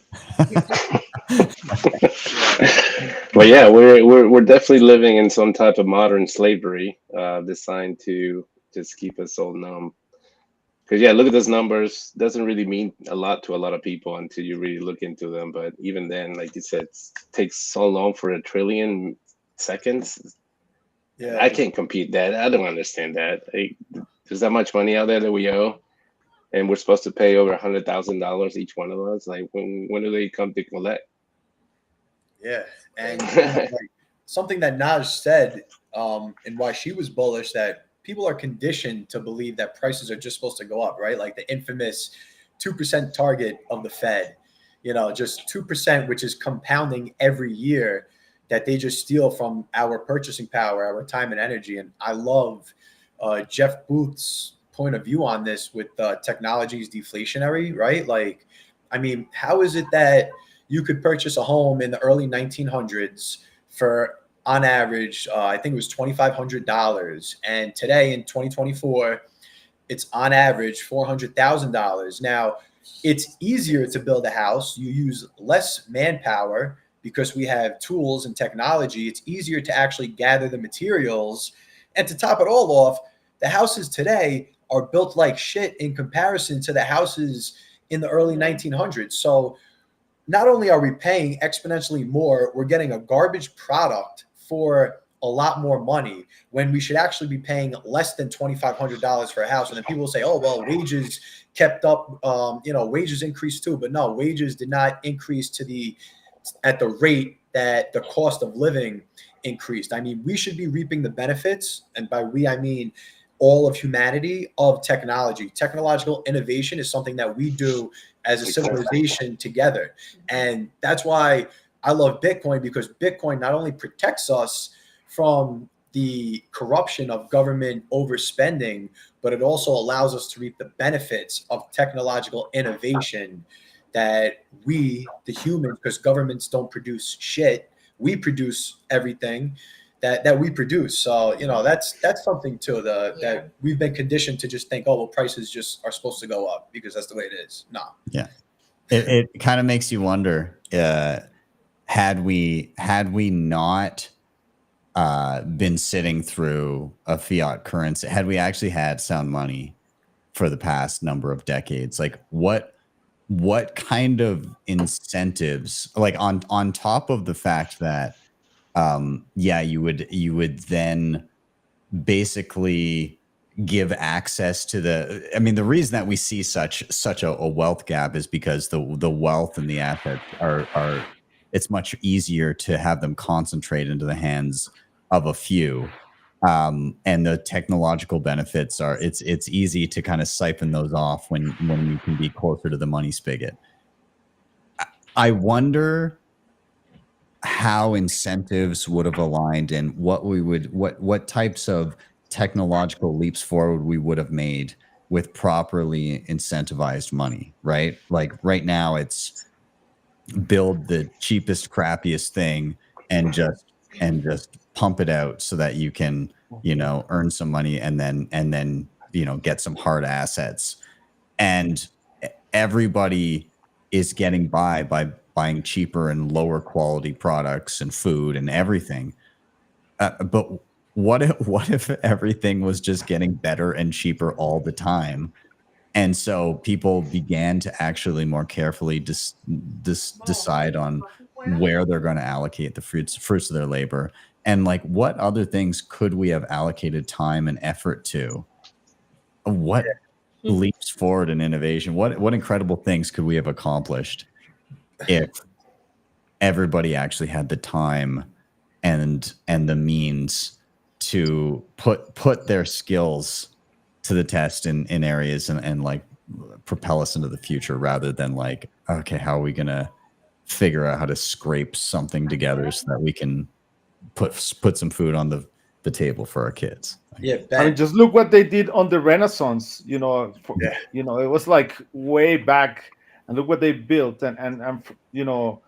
But yeah, we're definitely living in some type of modern slavery, designed to just keep us so numb. Because yeah, look at those numbers. Doesn't really mean a lot to a lot of people until you really look into them. But even then, like you said, it takes so long for 1 trillion seconds. Yeah, I can't compete that. I don't understand that. There's that much money out there that we owe, and we're supposed to pay over $100,000 each one of us. Like, when do they come to collect? Yeah, and like, something that Naj said, and why she was bullish, that people are conditioned to believe that prices are just supposed to go up, right? Like the infamous 2% target of the Fed, just 2%, which is compounding every year, that they just steal from our purchasing power, our time and energy. And I love Jeff Booth's point of view on this with technology is deflationary, right? Like, I mean, how is it that you could purchase a home in the early 1900s for, on average, I think it was $2,500. And today in 2024, it's on average $400,000. Now, it's easier to build a house. You use less manpower because we have tools and technology. It's easier to actually gather the materials. And to top it all off, the houses today are built like shit in comparison to the houses in the early 1900s. So not only are we paying exponentially more, we're getting a garbage product for a lot more money when we should actually be paying less than $2,500 for a house. And then people will say, oh, well, wages kept up, wages increased too. But no, wages did not increase at the rate that the cost of living increased. I mean, we should be reaping the benefits. And by we, I mean all of humanity, of technology. Technological innovation is something that we do as a civilization together. And that's why I love Bitcoin because Bitcoin not only protects us from the corruption of government overspending, but it also allows us to reap the benefits of technological innovation that we, the humans, because governments don't produce shit, we produce everything that we produce. So, you know, that's something too, that we've been conditioned to just think, oh, well, prices just are supposed to go up because that's the way it is. No. Yeah. It kind of makes you wonder, had we not been sitting through a fiat currency, had we actually had sound money for the past number of decades, like what kind of incentives, like on top of the fact that yeah, you would then basically give access to the, I mean, the reason that we see such a wealth gap is because the wealth and the assets are it's much easier to have them concentrate into the hands of a few. And the technological benefits are, it's easy to kind of siphon those off when you can be closer to the money spigot. I wonder how incentives would have aligned and what types of technological leaps forward we would have made with properly incentivized money, right? Like right now it's build the cheapest, crappiest thing and just pump it out so that you can, you know, earn some money and then, you know, get some hard assets. And everybody is getting by buying cheaper and lower quality products and food and everything. But what if everything was just getting better and cheaper all the time? And so people began to actually more carefully decide on where they're going to allocate the fruits of their labor. And like, what other things could we have allocated time and effort to? What leaps forward in innovation? What incredible things could we have accomplished if everybody actually had the time and the means to put their skills to the test in areas and like propel us into the future, rather than like, okay, how are we gonna figure out how to scrape something together so that we can put some food on the table for our kids? Yeah, I mean, just look what they did on the Renaissance. You know, you know, it was like way back, and look what they built, and you know,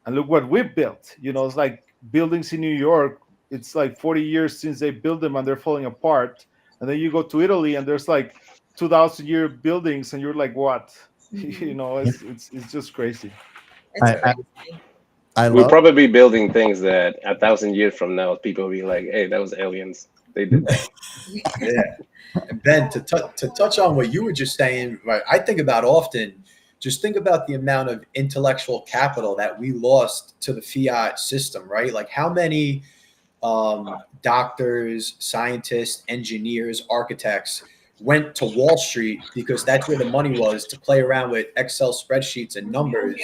and look what we built. You know, it's like buildings in New York. It's like 40 years since they built them, and they're falling apart. And then you go to Italy, and there's like 2,000-year buildings, and you're like, what? You know, it's just crazy. It's crazy. We'll probably be building things that 1,000 years from now, people will be like, hey, that was aliens. They did that. Yeah. And Ben, to touch on what you were just saying, right? I think about often, just think about the amount of intellectual capital that we lost to the fiat system, right? Like how many doctors, scientists, engineers, architects went to Wall Street because that's where the money was, to play around with Excel spreadsheets and numbers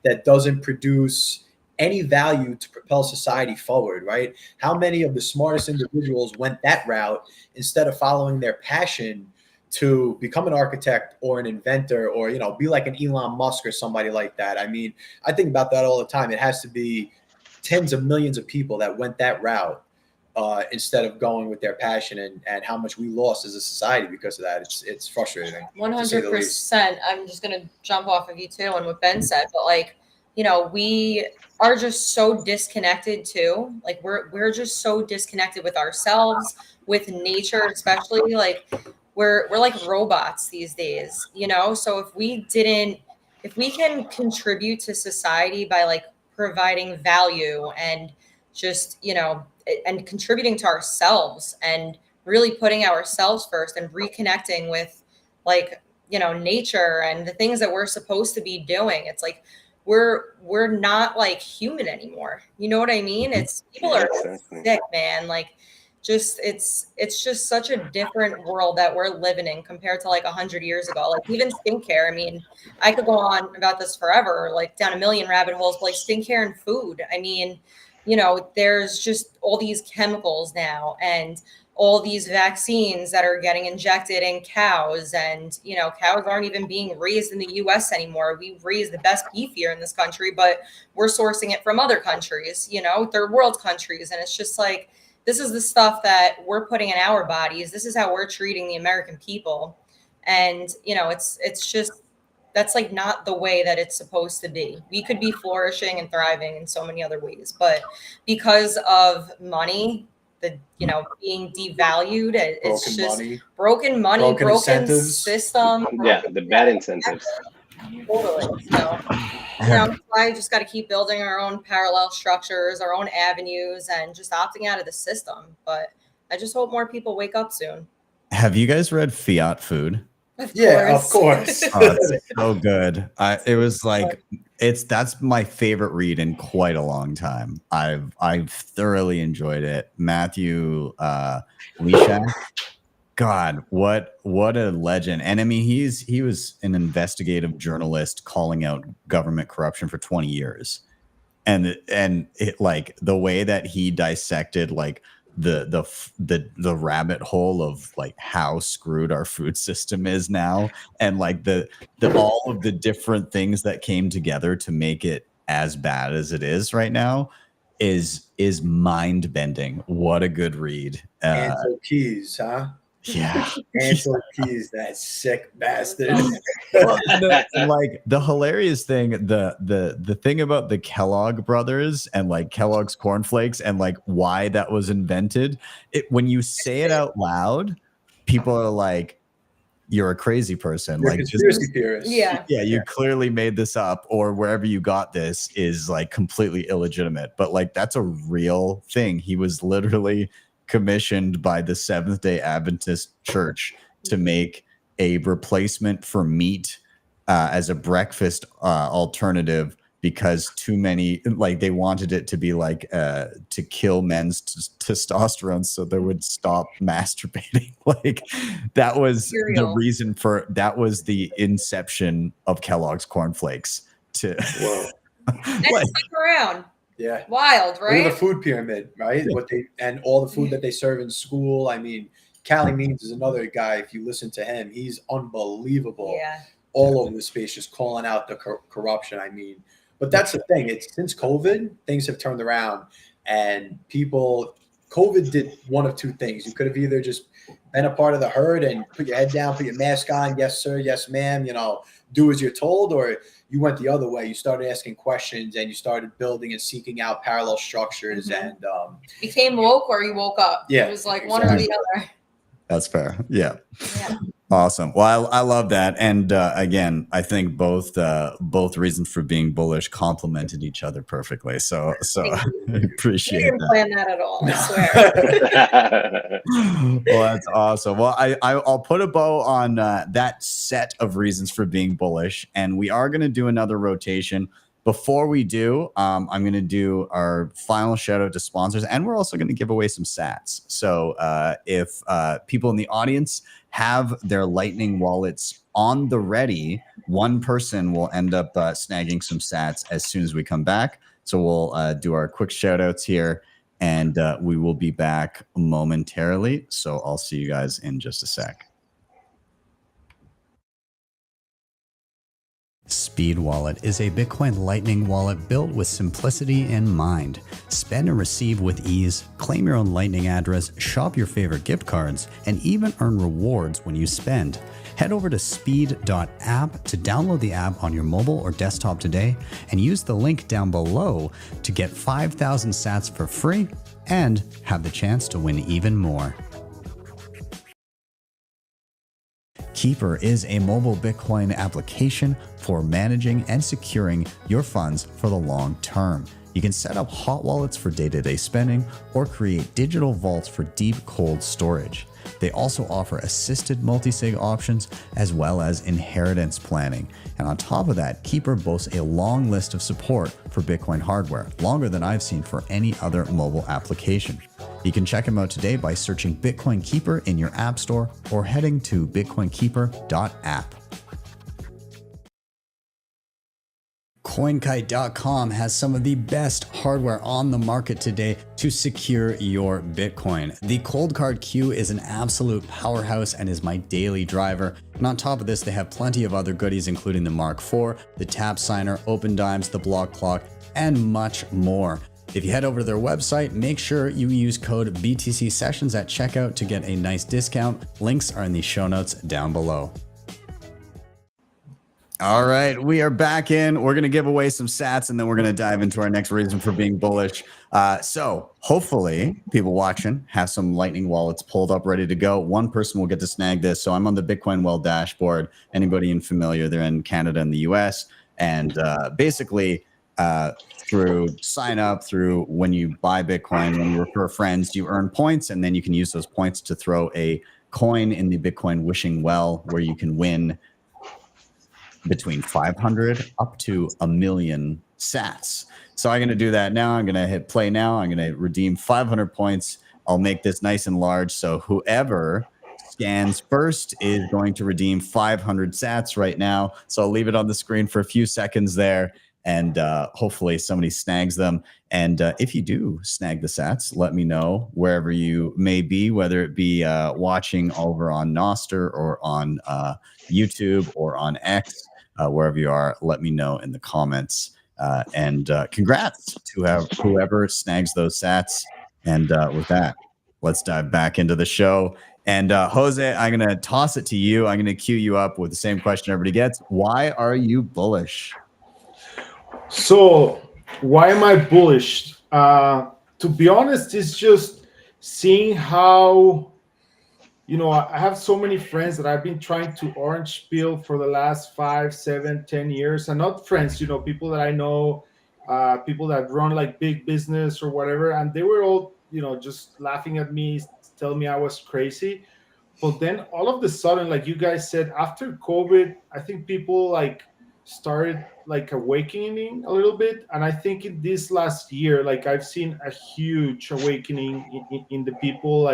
that doesn't produce any value to propel society forward, right? How many of the smartest individuals went that route instead of following their passion to become an architect or an inventor, or, you know, be like an Elon Musk or somebody like that? I mean, I think about that all the time. It has to be tens of millions of people that went that route instead of going with their passion, and how much we lost as a society because of that. It's frustrating. 100%. I'm just going to jump off of you too and what Ben said, but like, you know, we are just so disconnected too. Like we're just so disconnected with ourselves, with nature, especially. Like we're like robots these days, you know? So if we can contribute to society by like providing value and just, you know, and contributing to ourselves and really putting ourselves first and reconnecting with, like, you know, nature and the things that we're supposed to be doing. It's like we're not like human anymore. You know what I mean? It's people are sick, man. Like just it's just such a different world that we're living in compared to like 100 years ago. Like even skincare. I mean, I could go on about this forever, like down a million rabbit holes, but like skincare and food. I mean, you know, there's just all these chemicals now and all these vaccines that are getting injected in cows, and cows aren't even being raised in the US anymore. We raise the best beef here in this country, but we're sourcing it from other countries, third world countries. And it's just like, this is the stuff that we're putting in our bodies. This is how we're treating the American people. And it's just, that's like not the way that it's supposed to be. We could be flourishing and thriving in so many other ways, but because of money, being devalued, it's broken money, broken system. The bad incentives. Totally. So, I just got to keep building our own parallel structures, our own avenues, and just opting out of the system. But I just hope more people wake up soon. Have you guys read Fiat Food? Of course. Oh, it's so good. It was like that's my favorite read in quite a long time. I've thoroughly enjoyed it. Matthew Leshak, God, what a legend. And I mean, he was an investigative journalist calling out government corruption for 20 years, and it, like, the way that he dissected like the rabbit hole of like how screwed our food system is now, and like the all of the different things that came together to make it as bad as it is right now is mind bending. What a good read. Ansel Keys, huh? Yeah. Ansel Keys, that sick bastard. Well, like the hilarious thing, the thing about the Kellogg brothers and like Kellogg's cornflakes and like why that was invented, when you say it out loud, people are like, you're a crazy person. You're like conspiracy theorist. Yeah, you clearly made this up, or wherever you got this is like completely illegitimate. But like, that's a real thing. He was literally commissioned by the Seventh-day Adventist Church to make a replacement for meat as a breakfast alternative, because too many, like, they wanted it to be like to kill men's testosterone so they would stop masturbating. Like, that was the reason for, that was the inception of Kellogg's cornflakes. Whoa. Like, stick around. Yeah. Wild, right? Look at the food pyramid, right? Yeah. And all the food that they serve in school. I mean, Callie Means is another guy. If you listen to him, he's unbelievable. Yeah. All over the space, just calling out the corruption. I mean, but that's the thing. It's since COVID, things have turned around, and COVID did one of two things. You could have either just been a part of the herd and put your head down, put your mask on, yes sir, yes ma'am, do as you're told, or you went the other way. You started asking questions and you started building and seeking out parallel structures, and became woke, or you woke up. Yeah, it was like one or the other. That's fair. Yeah. Awesome. Well, I love that. And again, I think both reasons for being bullish complemented each other perfectly. So I appreciate didn't that. plan that at all, I swear. Well, that's awesome. Well, I'll put a bow on that set of reasons for being bullish, and we are going to do another rotation. Before we do, I'm going to do our final shout out to sponsors, and we're also going to give away some sats. So if people in the audience have their Lightning wallets on the ready, one person will end up snagging some sats as soon as we come back. So we'll do our quick shout outs here, and we will be back momentarily. So I'll see you guys in just a sec. Speed Wallet is a Bitcoin Lightning wallet built with simplicity in mind. Spend and receive with ease, claim your own Lightning address, shop your favorite gift cards, and even earn rewards when you spend. Head over to speed.app to download the app on your mobile or desktop today, and use the link down below to get 5,000 sats for free and have the chance to win even more. Keeper is a mobile Bitcoin application for managing and securing your funds for the long term. You can set up hot wallets for day-to-day spending or create digital vaults for deep cold storage. They also offer assisted multisig options as well as inheritance planning. And on top of that, Keeper boasts a long list of support for Bitcoin hardware, longer than I've seen for any other mobile application. You can check them out today by searching Bitcoin Keeper in your app store or heading to bitcoinkeeper.app. CoinKite.com has some of the best hardware on the market today to secure your Bitcoin. The Cold Card Q is an absolute powerhouse and is my daily driver. And on top of this, they have plenty of other goodies, including the Mark IV, the Tap Signer, Open Dimes, the Block Clock, and much more. If you head over to their website, make sure you use code BTC Sessions at checkout to get a nice discount. Links are in the show notes down below. All right, we are back in. We're going to give away some sats, and then we're going to dive into our next reason for being bullish. So hopefully people watching have some Lightning wallets pulled up, ready to go. One person will get to snag this. So I'm on the Bitcoin Well dashboard. Anybody familiar, they're in Canada and the US. And basically, through sign up, through when you buy Bitcoin, when you refer friends, you earn points, and then you can use those points to throw a coin in the Bitcoin Wishing Well, where you can win between 500 up to 1 million sats. So I'm going to do that now. I'm going to hit play now. I'm going to redeem 500 points. I'll make this nice and large. So whoever scans first is going to redeem 500 sats right now. So I'll leave it on the screen for a few seconds there. And hopefully somebody snags them. And if you do snag the sats, let me know wherever you may be, whether it be watching over on Noster or on YouTube or on X, wherever you are, let me know in the comments. And congrats to whoever snags those sats. And with that, let's dive back into the show. And Jose, I'm going to toss it to you. I'm going to cue you up with the same question everybody gets. Why are you bullish? So why am I bullish? To be honest, it's just seeing how, I have so many friends that I've been trying to orange peel for the last 5, 7, 10 years. And not friends, people that I know, people that run like big business or whatever. And they were all, just laughing at me, telling me I was crazy. But then all of a sudden, like you guys said, after COVID, I think people started awakening a little bit. And I think in this last year, I've seen a huge awakening in the people.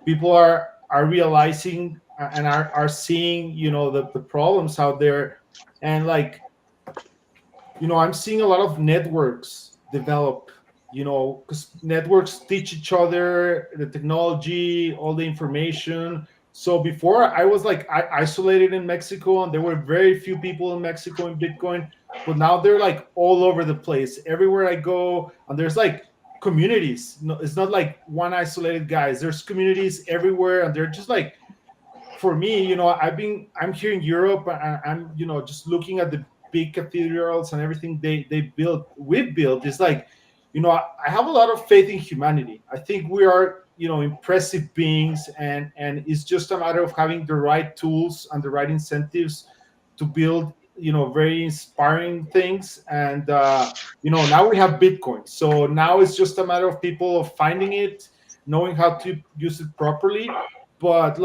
People are realizing and are seeing, the problems out there. And I'm seeing a lot of networks develop, because networks teach each other the technology, all the information. So before I was isolated in Mexico, and there were very few people in Mexico in Bitcoin, but now they're all over the place. Everywhere I go, and there's communities. No, it's not one isolated guys. There's communities everywhere, and they're just for me, I'm here in Europe, and I'm just looking at the big cathedrals and everything we've built. It's I have a lot of faith in humanity. I think we are impressive beings, and it's just a matter of having the right tools and the right incentives to build very inspiring things. And now we have Bitcoin, so now it's just a matter of people finding it, knowing how to use it properly. But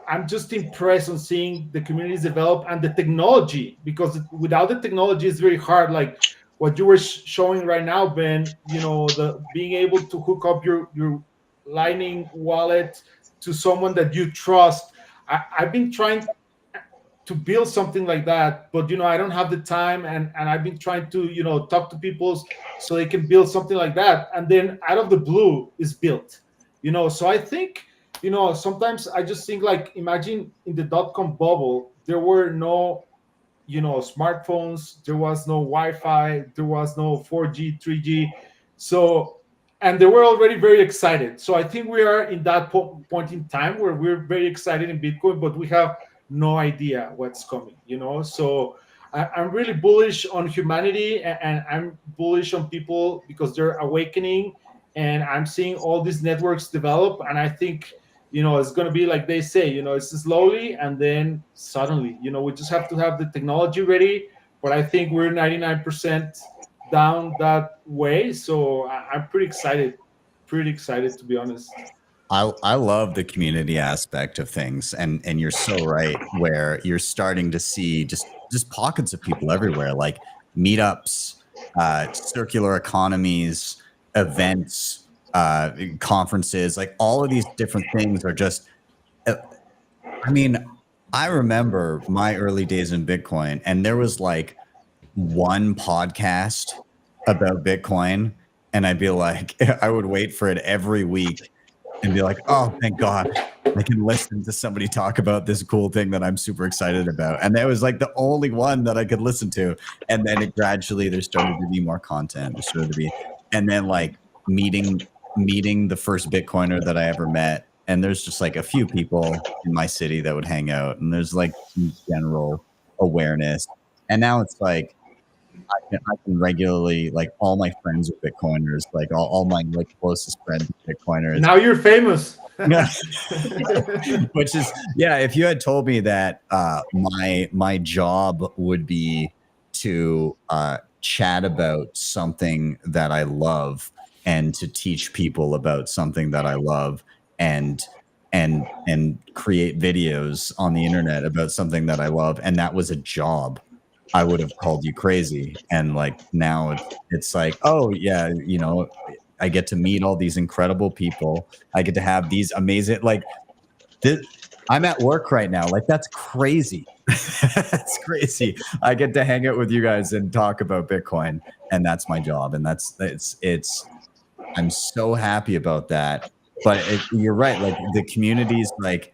I'm just impressed on seeing the communities develop and the technology, because without the technology it's very hard. What you were showing right now, Ben, the being able to hook up your Lightning wallet to someone that you trust. I've been trying to build something like that, but I don't have the time, and I've been trying to talk to people so they can build something like that, and then out of the blue is built. So I think sometimes I just think imagine in the .com bubble there were no smartphones, there was no Wi-Fi, there was no 4G, 3G. So, and they were already very excited. So I think we are in that point in time where we're very excited in Bitcoin, but we have no idea what's coming, So I'm really bullish on humanity, and I'm bullish on people because they're awakening, and I'm seeing all these networks develop. And I think it's going to be like they say, it's slowly and then suddenly, we just have to have the technology ready. But I think we're 99% down that way. So I'm pretty excited to be honest. I love the community aspect of things. And you're so right, where you're starting to see just pockets of people everywhere, like meetups, circular economies, events, conferences, all of these different things are just, I remember my early days in Bitcoin, and there was like one podcast about Bitcoin, and I'd be like, I would wait for it every week and be like, oh, thank God, I can listen to somebody talk about this cool thing that I'm super excited about. And that was like the only one that I could listen to. And then it gradually, there started to be more content. There started to be, and then like meeting the first Bitcoiner that I ever met. And there's just like a few people in my city that would hang out, and there's like some general awareness. And now it's like, I can regularly, like, all my friends are Bitcoiners, like all my like closest friends are Bitcoiners. Now you're famous. Which is, yeah, if you had told me that my job would be to chat about something that I love and to teach people about something that I love and create videos on the internet about something that I love, and that was a job, I would have called you crazy. And like now it's like, oh yeah, you know, I get to meet all these incredible people. I get to have these amazing, like this, I'm at work right now. Like that's crazy. That's crazy. I get to hang out with you guys and talk about Bitcoin, and that's my job. And it's I'm so happy about that. But you're right. Like the communities, like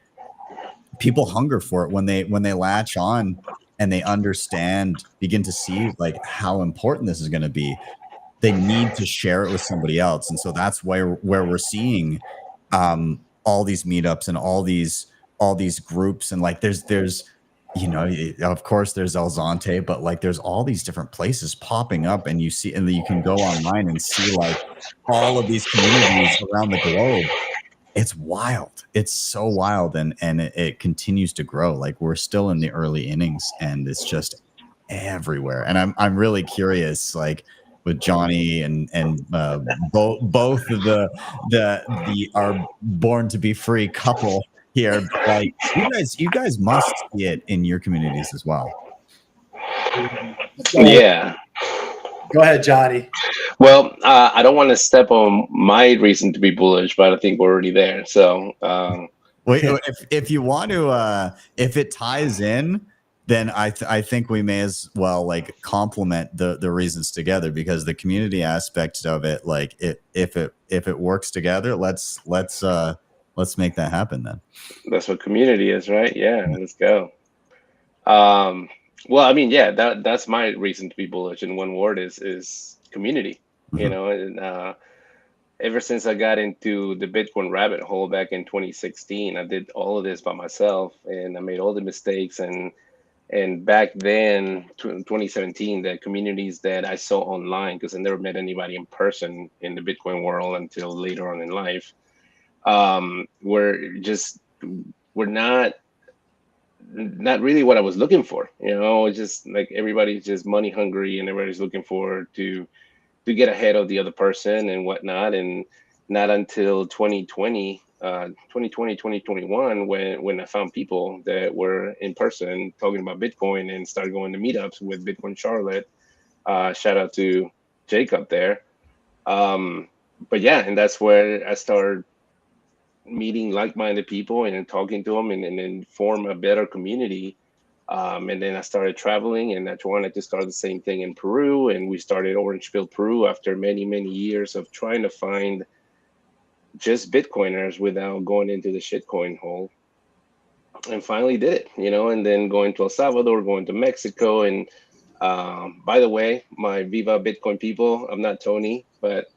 people hunger for it when they latch on and they understand, begin to see like how important this is going to be. They need to share it with somebody else, and so that's where we're seeing all these meetups and all these groups, and like there's you know, of course there's El Zonte, but like there's all these different places popping up, and you see, and you can go online and see like all of these communities around the globe. It's wild. It's so wild, and it continues to grow. Like we're still in the early innings, and it's just everywhere. And I'm really curious, like with Jhonny and both of the our born to be free couple here. Like you guys must see it in your communities as well. Yeah. Go ahead, Jhonny. Well, I don't want to step on my reason to be bullish, but I think we're already there. So, wait, if you want to, if it ties in, then I think we may as well like complement the reasons together, because the community aspect of it, like if it works together, let's make that happen then. That's what community is, right? Yeah, let's go. Well, I mean, yeah, that's my reason to be bullish in one word is community. You know, and ever since I got into the Bitcoin rabbit hole back in 2016, I did all of this by myself, and I made all the mistakes. And back then, 2017, the communities that I saw online, because I never met anybody in person in the Bitcoin world until later on in life, were not really what I was looking for. You know, it's just like everybody's just money hungry, and everybody's looking for to get ahead of the other person and whatnot. And not until 2020, 2021, when I found people that were in person talking about Bitcoin and started going to meetups with Bitcoin Charlotte. Shout out to Jacob there. But yeah, and that's where I started meeting like-minded people and then talking to them and then form a better community. And then I started traveling, and that's when I just started the same thing in Peru. And we started Orange Pill Peru after many, many years of trying to find just Bitcoiners without going into the shitcoin hole. And finally did it, you know, and then going to El Salvador, going to Mexico. And by the way, my Viva Bitcoin people, I'm not Tony, but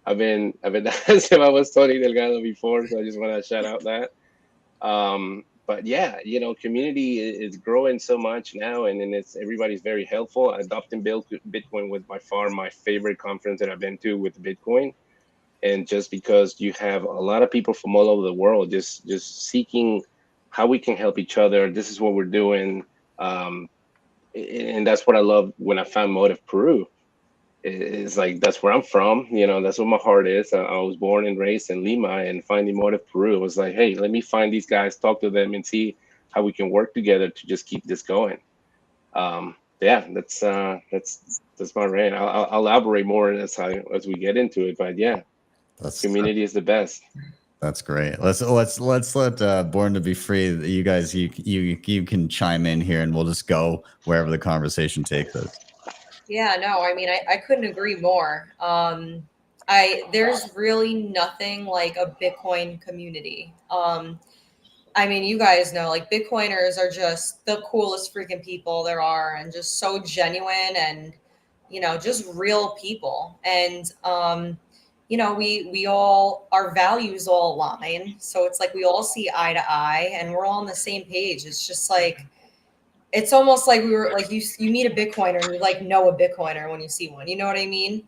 I've been asked if I was Tony Delgado before, so I just want to shout out that. But yeah, you know, community is growing so much now, and then everybody's very helpful. Adopt and Build Bitcoin was by far my favorite conference that I've been to with Bitcoin, and just because you have a lot of people from all over the world just seeking how we can help each other. This is what we're doing, and that's what I love when I found Motive Peru. It's like, that's where I'm from, you know, that's where my heart is. I was born and raised in Lima, and finding Motive Peru was like, hey, let me find these guys, talk to them, and see how we can work together to just keep this going. Yeah, that's my rant. I'll elaborate more as we get into it, but yeah, community is the best. That's great. Let's let Born to Be Free. You guys, you can chime in here, and we'll just go wherever the conversation takes us. Yeah, no, I mean, I couldn't agree more. There's really nothing like a Bitcoin community. I mean, you guys know, like, Bitcoiners are just the coolest freaking people there are, and just so genuine, and just real people. And we all, our values all align, so it's like we all see eye to eye, and we're all on the same page. It's just like, it's almost like we were like, you meet a Bitcoiner and you like know a Bitcoiner when you see one. You know what I mean?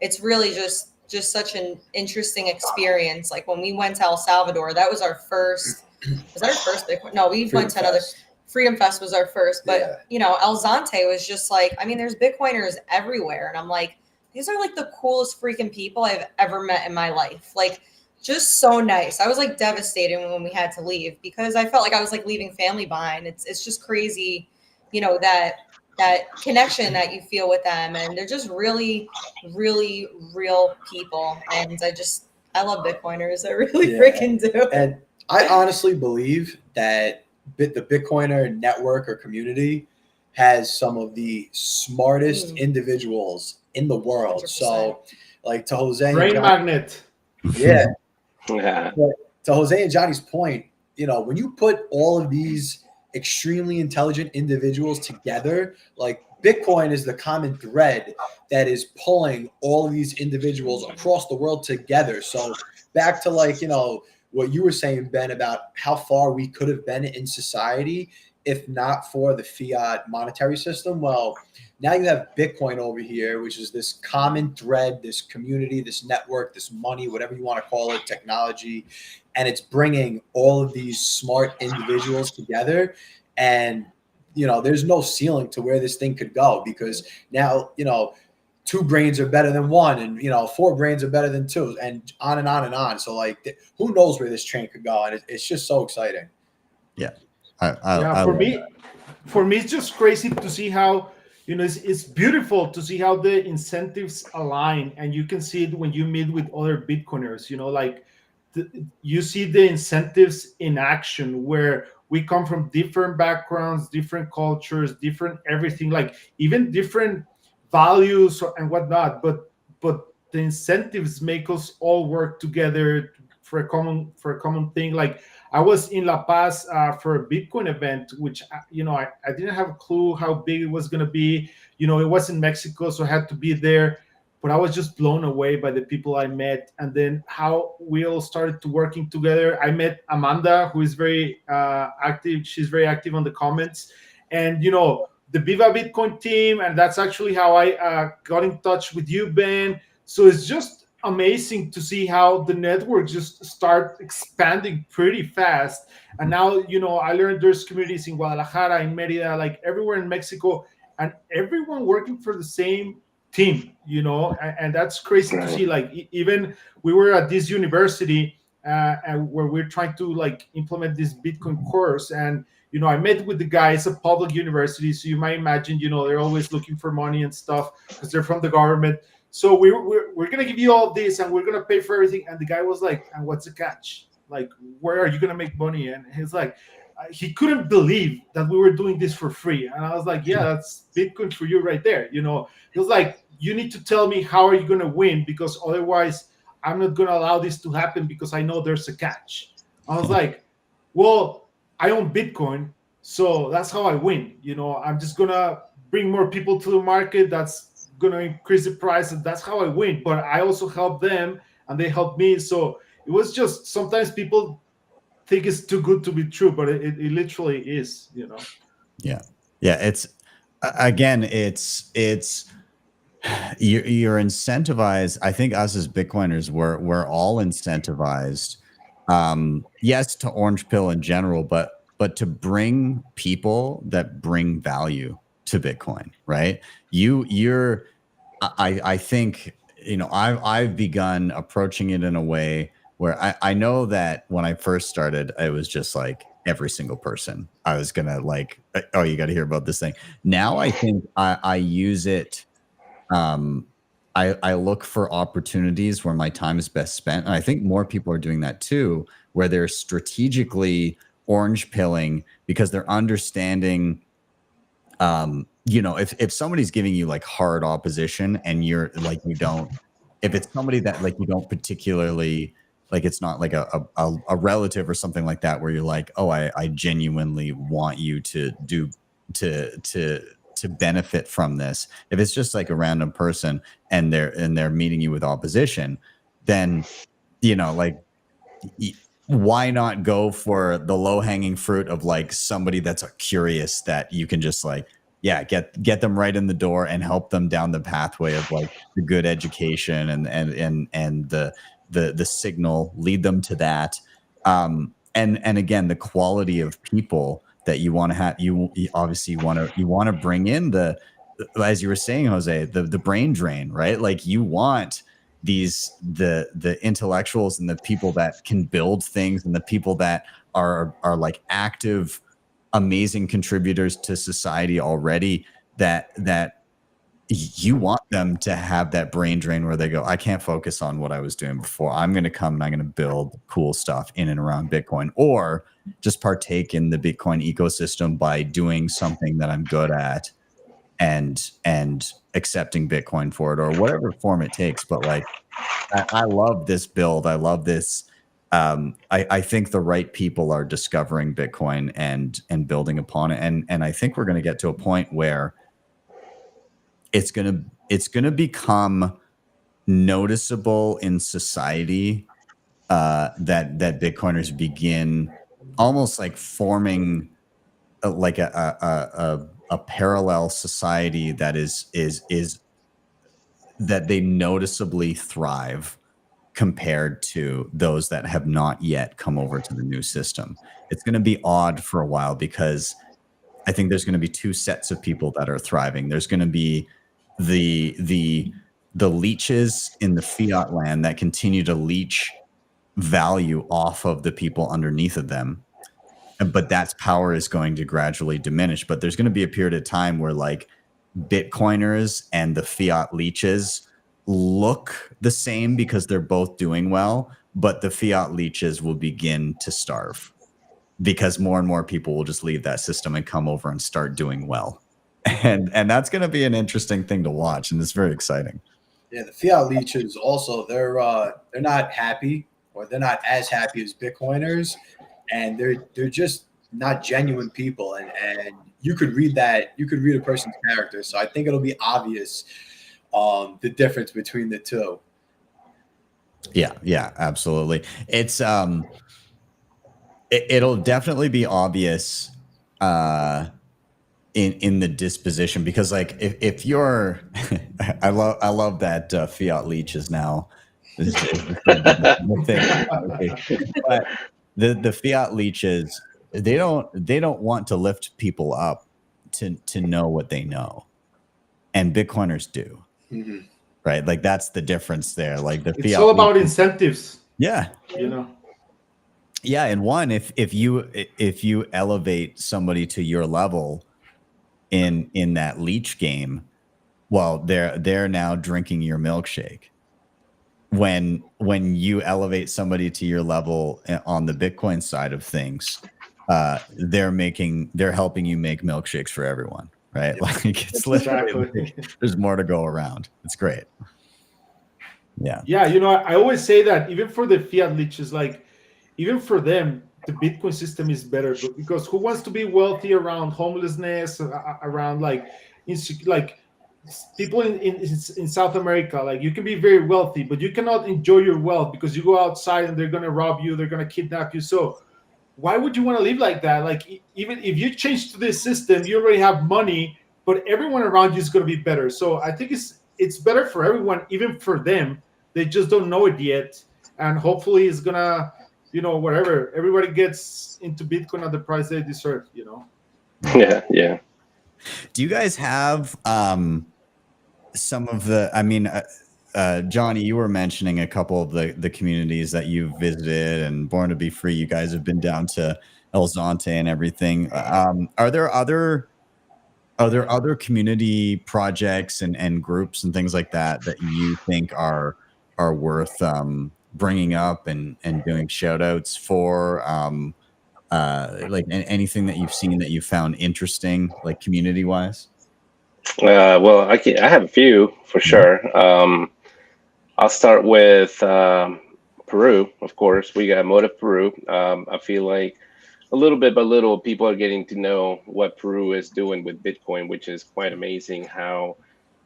It's really just such an interesting experience. Like when we went to El Salvador, that was our first. Was that our first Bitcoin? No, we went to another. Freedom Fest was our first, but El Zante was just like, I mean, there's Bitcoiners everywhere, and I'm like, these are like the coolest freaking people I've ever met in my life. Like, just so nice. I was like devastated when we had to leave, because I felt like I was like leaving family behind. It's just crazy, that connection that you feel with them, and they're just really, really real people. And I love Bitcoiners. I really freaking do. And I honestly believe that the Bitcoiner network or community has some of the smartest individuals in the world. 100%. So, like, to Jose, brain magnet. Yeah. To Jose and Johnny's point, when you put all of these extremely intelligent individuals together, like, Bitcoin is the common thread that is pulling all of these individuals across the world together. So back to, like, what you were saying, Ben, about how far we could have been in society if not for the fiat monetary system. Well, now you have Bitcoin over here, which is this common thread, this community, this network, this money, whatever you want to call it, technology. And it's bringing all of these smart individuals together. And, there's no ceiling to where this thing could go, because now, 2 brains are better than 1, and 4 brains are better than 2, and on and on and on. So, like, who knows where this train could go? And it's just so exciting. Yeah. For me, it's just crazy to see how, it's beautiful to see how the incentives align, and you can see it when you meet with other Bitcoiners. You see the incentives in action, where we come from different backgrounds, different cultures, different everything, like even different values and whatnot. But the incentives make us all work together for a common thing. Like, I was in La Paz for a Bitcoin event, which I didn't have a clue how big it was going to be. It was in Mexico, so I had to be there. But I was just blown away by the people I met, and then how we all started to working together. I met Amanda, who is very active. She's very active on the comments, and the Viva Bitcoin team, and that's actually how I got in touch with you, Ben. So it's just amazing to see how the network just start expanding pretty fast. And now, I learned there's communities in Guadalajara, in Merida, like everywhere in Mexico, and everyone working for the same team, and that's crazy to see. Like, even we were at this university and where we're trying to like implement this Bitcoin course, and I met with the guys at public university, so you might imagine, they're always looking for money and stuff because they're from the government. So we're gonna give you all this, and we're gonna pay for everything. And the guy was like, "And what's the catch? Like, where are you gonna make money?" And he's like, he couldn't believe that we were doing this for free. And I was like, "Yeah, that's Bitcoin for you right there." He was like, "You need to tell me how are you gonna win, because otherwise I'm not gonna allow this to happen, because I know there's a catch." I was like, "Well, I own Bitcoin, so that's how I win. I'm just gonna bring more people to the market. That's gonna increase the price, and that's how I win. But I also help them, and they help me." So it was just, sometimes people think it's too good to be true, but it literally is. Yeah. It's again, it's you're incentivized. I think us as Bitcoiners, we're all incentivized. Yes, to orange pill in general, but to bring people that bring value to Bitcoin, right? I think, I've begun approaching it in a way where I know that when I first started, it was just like every single person I was gonna like, "Oh, you got to hear about this thing." Now I think I use it. I look for opportunities where my time is best spent. And I think more people are doing that too, where they're strategically orange pilling because they're understanding, you know, if somebody's giving you like hard opposition and you're like, if it's somebody that like you don't particularly like, it's not like a relative or something like that, where you're like, oh, I genuinely want you to do to benefit from this. If it's just like a random person and they're meeting you with opposition, then, you know, like, why not go for the low-hanging fruit of like somebody that's curious, that you can just like, yeah, get them right in the door and help them down the pathway of like the good education and the signal, lead them to that. And again, the quality of people that you want to have, you obviously want to bring in as you were saying, Jose, the brain drain, right? Like you want the intellectuals and the people that can build things and the people that are like active, amazing contributors to society already, that you want them to have that brain drain where they go, I can't focus on what I was doing before. I'm going to come and I'm going to build cool stuff in and around Bitcoin, or just partake in the Bitcoin ecosystem by doing something that I'm good at and accepting Bitcoin for it, or whatever form it takes. But like, I love this build. I love this. I think the right people are discovering Bitcoin and building upon it. And I think we're going to get to a point where it's going to become noticeable in society, that Bitcoiners begin almost like forming like a parallel society that is that they noticeably thrive compared to those that have not yet come over to the new system. It's going to be odd for a while, because I think there's going to be two sets of people that are thriving. There's going to be the leeches in the fiat land that continue to leech value off of the people underneath of them, but that's power is going to gradually diminish. But there's going to be a period of time where like Bitcoiners and the fiat leeches look the same because they're both doing well, but the fiat leeches will begin to starve because more and more people will just leave that system and come over and start doing well. And that's going to be an interesting thing to watch, and it's very exciting. Yeah, the fiat leeches also, they're not happy, or they're not as happy as Bitcoiners, and they're just not genuine people, and you could read that, you could read a person's character. So I think it'll be obvious the difference between the two. Yeah, absolutely. It's it'll definitely be obvious in the disposition, because like if you're I love that fiat leech is now the thing. But the fiat leeches, they don't want to lift people up to know what they know, and Bitcoiners do. Mm-hmm. Right, like that's the difference there. Like the it's all about incentives. Yeah, you know. Yeah, and one, if you elevate somebody to your level in that leech game, well, they're now drinking your milkshake. When you elevate somebody to your level on the Bitcoin side of things, they're helping you make milkshakes for everyone, right? Like it's literally there's more to go around. It's great. Yeah, you know, I always say that even for the fiat leeches, like even for them, the Bitcoin system is better, because who wants to be wealthy around homelessness, around like people in South America? Like you can be very wealthy, but you cannot enjoy your wealth because you go outside and they're going to rob you, they're going to kidnap you. So why would you want to live like that? Like even if you change to this system, you already have money, but everyone around you is going to be better. So I think it's better for everyone, even for them. They just don't know it yet, and hopefully it's gonna, you know, whatever, everybody gets into Bitcoin at the price they deserve, you know. Yeah. Do you guys have some of the, I mean, Jhonny, you were mentioning a couple of the communities that you've visited, and Born to Be Free, you guys have been down to El Zonte and everything. Are there other Are there other community projects and groups and things like that that you think are worth bringing up and doing shout outs for? Like anything that you've seen that you found interesting, like community wise? Well, I have a few for sure. I'll start with Peru, of course. We got Motive Peru. I feel like a little bit by little, people are getting to know what Peru is doing with Bitcoin, which is quite amazing. How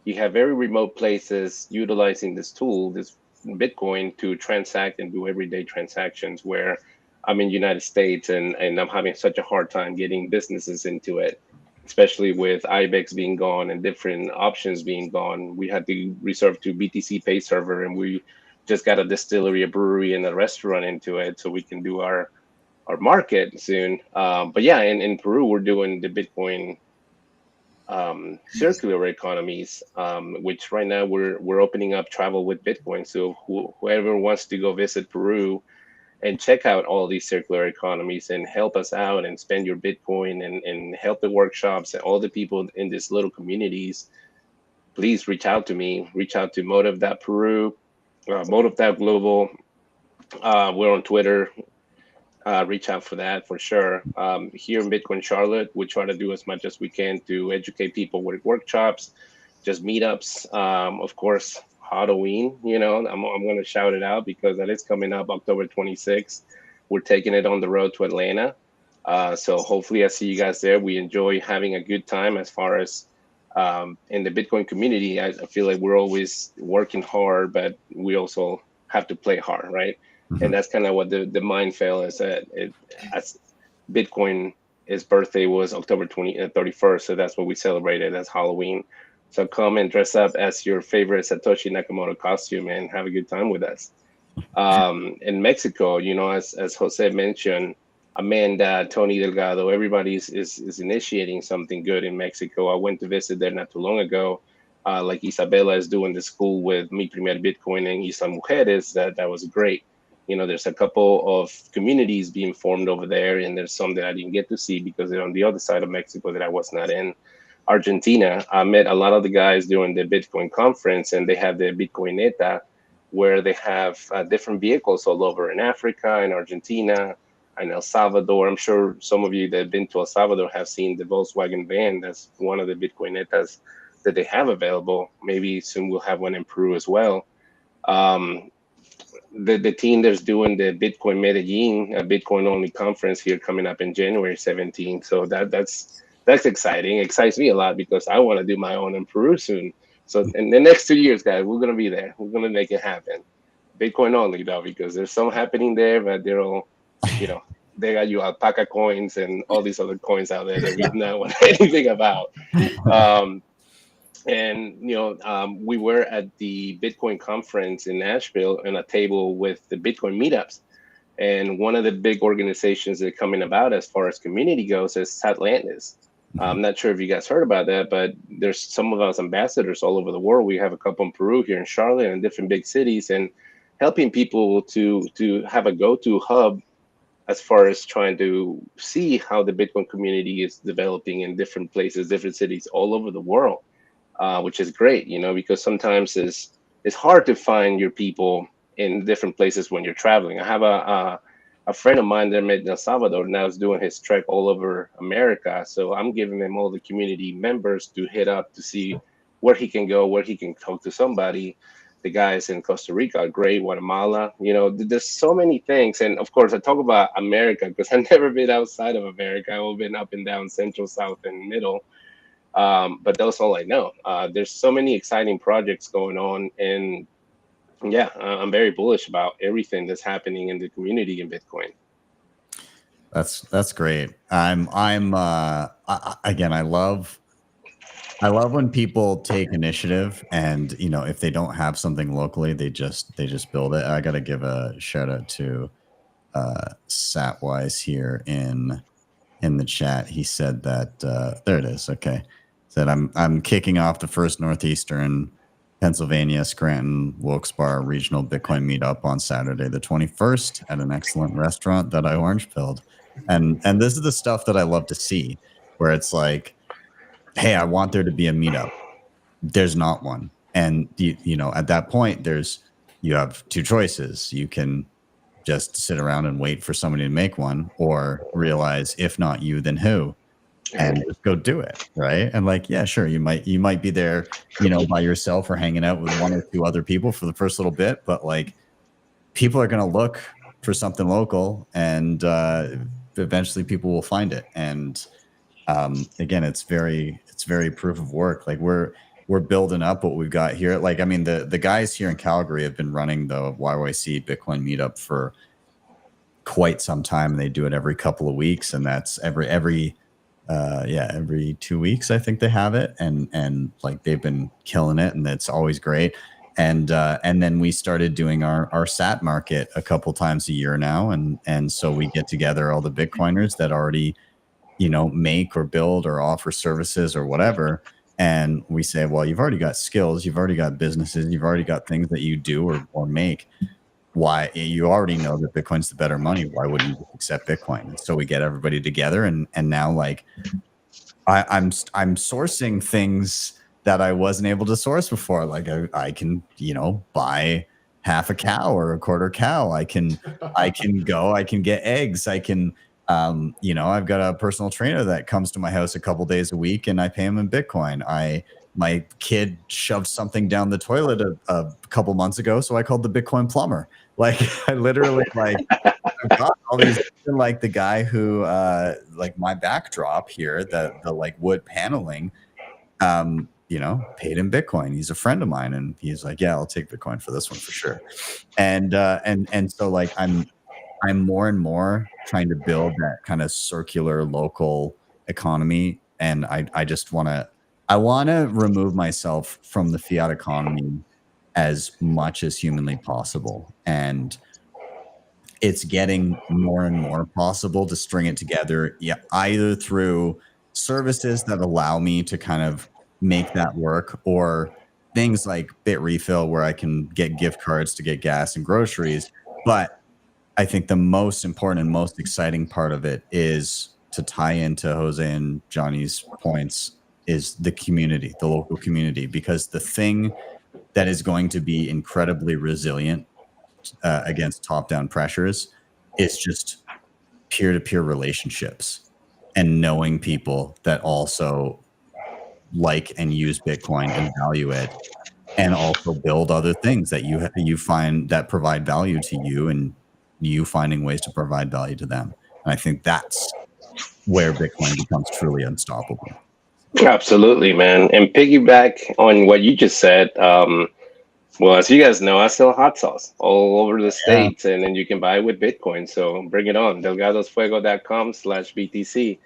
you have very remote places utilizing this tool, this Bitcoin, to transact and do everyday transactions. Where I'm in the United States and I'm having such a hard time getting businesses into it, especially with IBEX being gone and different options being gone. We had to resort to BTC Pay Server, and we just got a distillery, a brewery, and a restaurant into it, so we can do our market soon. But yeah, in Peru, we're doing the Bitcoin circular economies, which right now we're opening up travel with Bitcoin. So whoever wants to go visit Peru and check out all these circular economies and help us out and spend your Bitcoin and help the workshops and all the people in these little communities, please reach out to me. Reach out to Motive.Peru, Motive.Global. We're on Twitter. Reach out for that for sure. Here in Bitcoin Charlotte, we try to do as much as we can to educate people with workshops, just meetups. Of course, Halloween, I'm going to shout it out because that is coming up October 26th. We're taking it on the road to Atlanta. So hopefully I see you guys there. We enjoy having a good time as far as in the Bitcoin community. I feel like we're always working hard, but we also have to play hard, right? And that's kind of what the mind fell is that as Bitcoin, his birthday was October 31st. So that's what we celebrated as Halloween. So come and dress up as your favorite Satoshi Nakamoto costume and have a good time with us. In Mexico, as Jose mentioned, Amanda, Tony Delgado, everybody is initiating something good in Mexico. I went to visit there not too long ago. Like Isabella is doing the school with Mi Primer Bitcoin and Isa Mujeres. That was great. There's a couple of communities being formed over there, and there's some that I didn't get to see because they're on the other side of Mexico that I was not in. Argentina, I met a lot of the guys during the Bitcoin conference, and they have the Bitcoineta, where they have different vehicles all over in Africa, in Argentina, and El Salvador. I'm sure some of you that have been to El Salvador have seen the Volkswagen van. That's one of the Bitcoinetas that they have available. Maybe soon we'll have one in Peru as well. The team that's doing the Bitcoin Medellin, a Bitcoin only conference here coming up in January 17th. So that's exciting. It excites me a lot because I want to do my own in Peru soon. So in the next 2 years, guys, we're going to be there. We're going to make it happen. Bitcoin only though, because there's some happening there, but they're all, they got you alpaca coins and all these other coins out there that we don't know anything about. We were at the Bitcoin conference in Nashville on a table with the Bitcoin meetups. And one of the big organizations that are coming about as far as community goes is Atlantis. I'm not sure if you guys heard about that, but there's some of us ambassadors all over the world. We have a couple in Peru, here in Charlotte, and different big cities, and helping people to have a go-to hub as far as trying to see how the Bitcoin community is developing in different places, different cities all over the world. Which is great, because sometimes it's hard to find your people in different places when you're traveling. I have a friend of mine that met in El Salvador now is doing his trek all over America. So I'm giving him all the community members to hit up to see where he can go, where he can talk to somebody. The guys in Costa Rica are great, Guatemala, there's so many things. And of course, I talk about America because I've never been outside of America. I've been up and down, central, south, and middle. But that's all I know. There's so many exciting projects going on, and yeah, I'm very bullish about everything that's happening in the community in Bitcoin. That's great. Again, I love when people take initiative, and if they don't have something locally, they just build it. I got to give a shout out to Satwise here in the chat. He said that there it is. Okay. Said I'm kicking off the first Northeastern Pennsylvania Scranton Wilkes-Barre Regional Bitcoin Meetup on Saturday the 21st at an excellent restaurant that I orange pilled. And this is the stuff that I love to see, where it's like hey, I want there to be a meetup. There's not one. And you know, at that point, you have two choices. You can just sit around and wait for somebody to make one, or realize if not you, then who, and just go do it, right? And like, yeah, sure, you might be there, you know, by yourself or hanging out with one or two other people for the first little bit, but like, people are going to look for something local, and eventually people will find it. And again, it's very proof of work. Like we're building up what we've got here. Like, I mean, the guys here in Calgary have been running the YYC Bitcoin meetup for quite some time, and they do it every couple of weeks, and that's every 2 weeks I think they have it, and like they've been killing it, and it's always great. And then we started doing our SAT market a couple times a year now, and so we get together all the Bitcoiners that already, you know, make or build or offer services or whatever, and we say, well, you've already got skills, you've already got businesses, you've already got things that you do or make. Why, you already know that Bitcoin's the better money. Why wouldn't you accept Bitcoin? And so we get everybody together, and now like I'm sourcing things that I wasn't able to source before. Like I can, you know, buy half a cow or a quarter cow. I can get eggs. I can, you know, I've got a personal trainer that comes to my house a couple days a week, and I pay him in Bitcoin. My kid shoved something down the toilet a couple months ago, so I called the Bitcoin plumber. Like I literally like I've got all these, like the guy who like my backdrop here, the like wood paneling, you know, paid in Bitcoin. He's a friend of mine, and he's like, yeah, I'll take Bitcoin for this one for sure. And so like I'm more and more trying to build that kind of circular local economy, and I just want to remove myself from the fiat economy as much as humanly possible. And it's getting more and more possible to string it together, yeah, either through services that allow me to kind of make that work, or things like Bit Refill where I can get gift cards to get gas and groceries. But I think the most important and most exciting part of it is to tie into Jose and Jhonny's points, is the community, the local community, because the thing that is going to be incredibly resilient against top-down pressures is just peer-to-peer relationships, and knowing people that also like and use Bitcoin and value it, and also build other things that you find that provide value to you, and you finding ways to provide value to them. And I think that's where Bitcoin becomes truly unstoppable. Absolutely, man. And piggyback on what you just said, well, as you guys know, I sell hot sauce all over the states, and then you can buy it with Bitcoin. So bring it on. DelgadosFuego.com/BTC.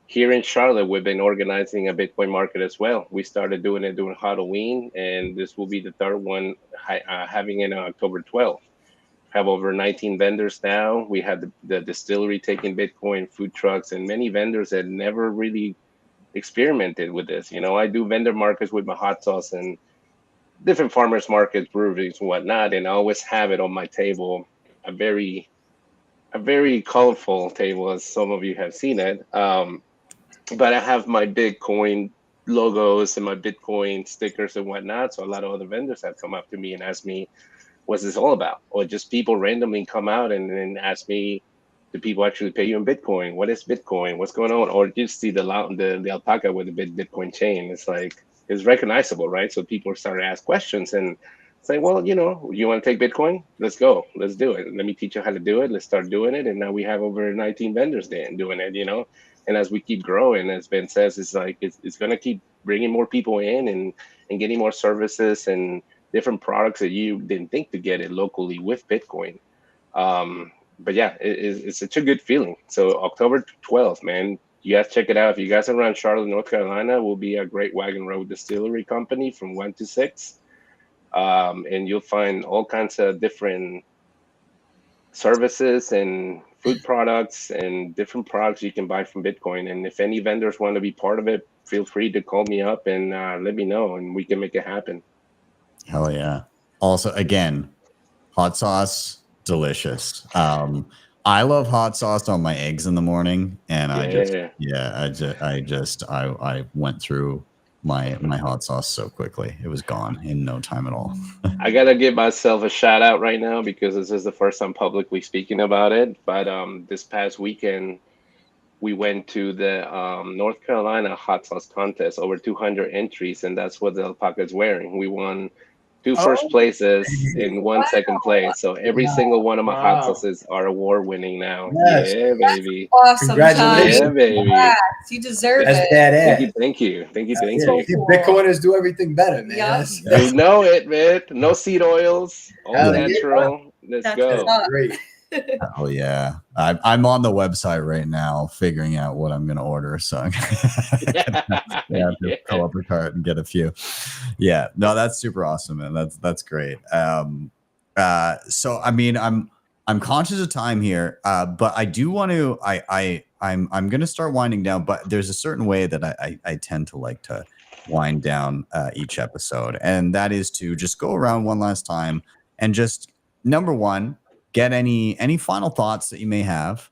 Here in Charlotte, we've been organizing a Bitcoin market as well. We started doing it during Halloween, and this will be the third one, having it on October 12th. Have over 19 vendors now. We had the distillery taking Bitcoin, food trucks, and many vendors that never really experimented with this. You know, I do vendor markets with my hot sauce and different farmers markets, breweries, and whatnot, and I always have it on my table, a very colorful table, as some of you have seen it. But I have my Bitcoin logos and my Bitcoin stickers and whatnot. So a lot of other vendors have come up to me and asked me, what's this all about? Or just people randomly come out and ask me, do people actually pay you in Bitcoin? What is Bitcoin? What's going on? Or just see the alpaca with the Bitcoin chain. It's like, it's recognizable, right? So people started to ask questions and say, well, you know, you want to take Bitcoin? Let's go. Let's do it. Let me teach you how to do it. Let's start doing it. And now we have over 19 vendors there doing it, you know? And as we keep growing, as Ben says, it's like, it's going to keep bringing more people in and getting more services and different products that you didn't think to get it locally with Bitcoin. But yeah, it's such a good feeling. So October 12th, man, you guys check it out. If you guys are around Charlotte, North Carolina, we'll be at Great Wagon Road Distillery Company from 1 to 6. And you'll find all kinds of different services and food products and different products you can buy from Bitcoin. And if any vendors want to be part of it, feel free to call me up and let me know, and we can make it happen. Hell yeah. Also, again, hot sauce, delicious. I love hot sauce on my eggs in the morning, and Yeah. I went through my hot sauce so quickly. It was gone in no time at all. I gotta give myself a shout out right now because this is the first time publicly speaking about it. But this past weekend, we went to the North Carolina hot sauce contest, over 200 entries, and that's what the alpaca is wearing. We won two first places and one second place. So every single one of my hot Wow. sauces are award winning now. Yes. Yeah, baby. Awesome, Congratulations. Yeah, baby. Congrats. You deserve That's it. Thank you, badass. thank you, thank you, thank Yeah, you. see, Bitcoiners do everything better, man. Yup. That's You know it, man. No seed oils, all Hell yeah. natural. Let's That's go. what's up. great. Oh yeah, I'm on the website right now figuring out what I'm going to order. So I'm gonna have to pull up a cart and get a few. Yeah, no, that's super awesome, man. That's great. So I mean, I'm conscious of time here, but I do want to. I'm going to start winding down, but there's a certain way that I tend to like to wind down each episode, and that is to just go around one last time and just number one, get any final thoughts that you may have,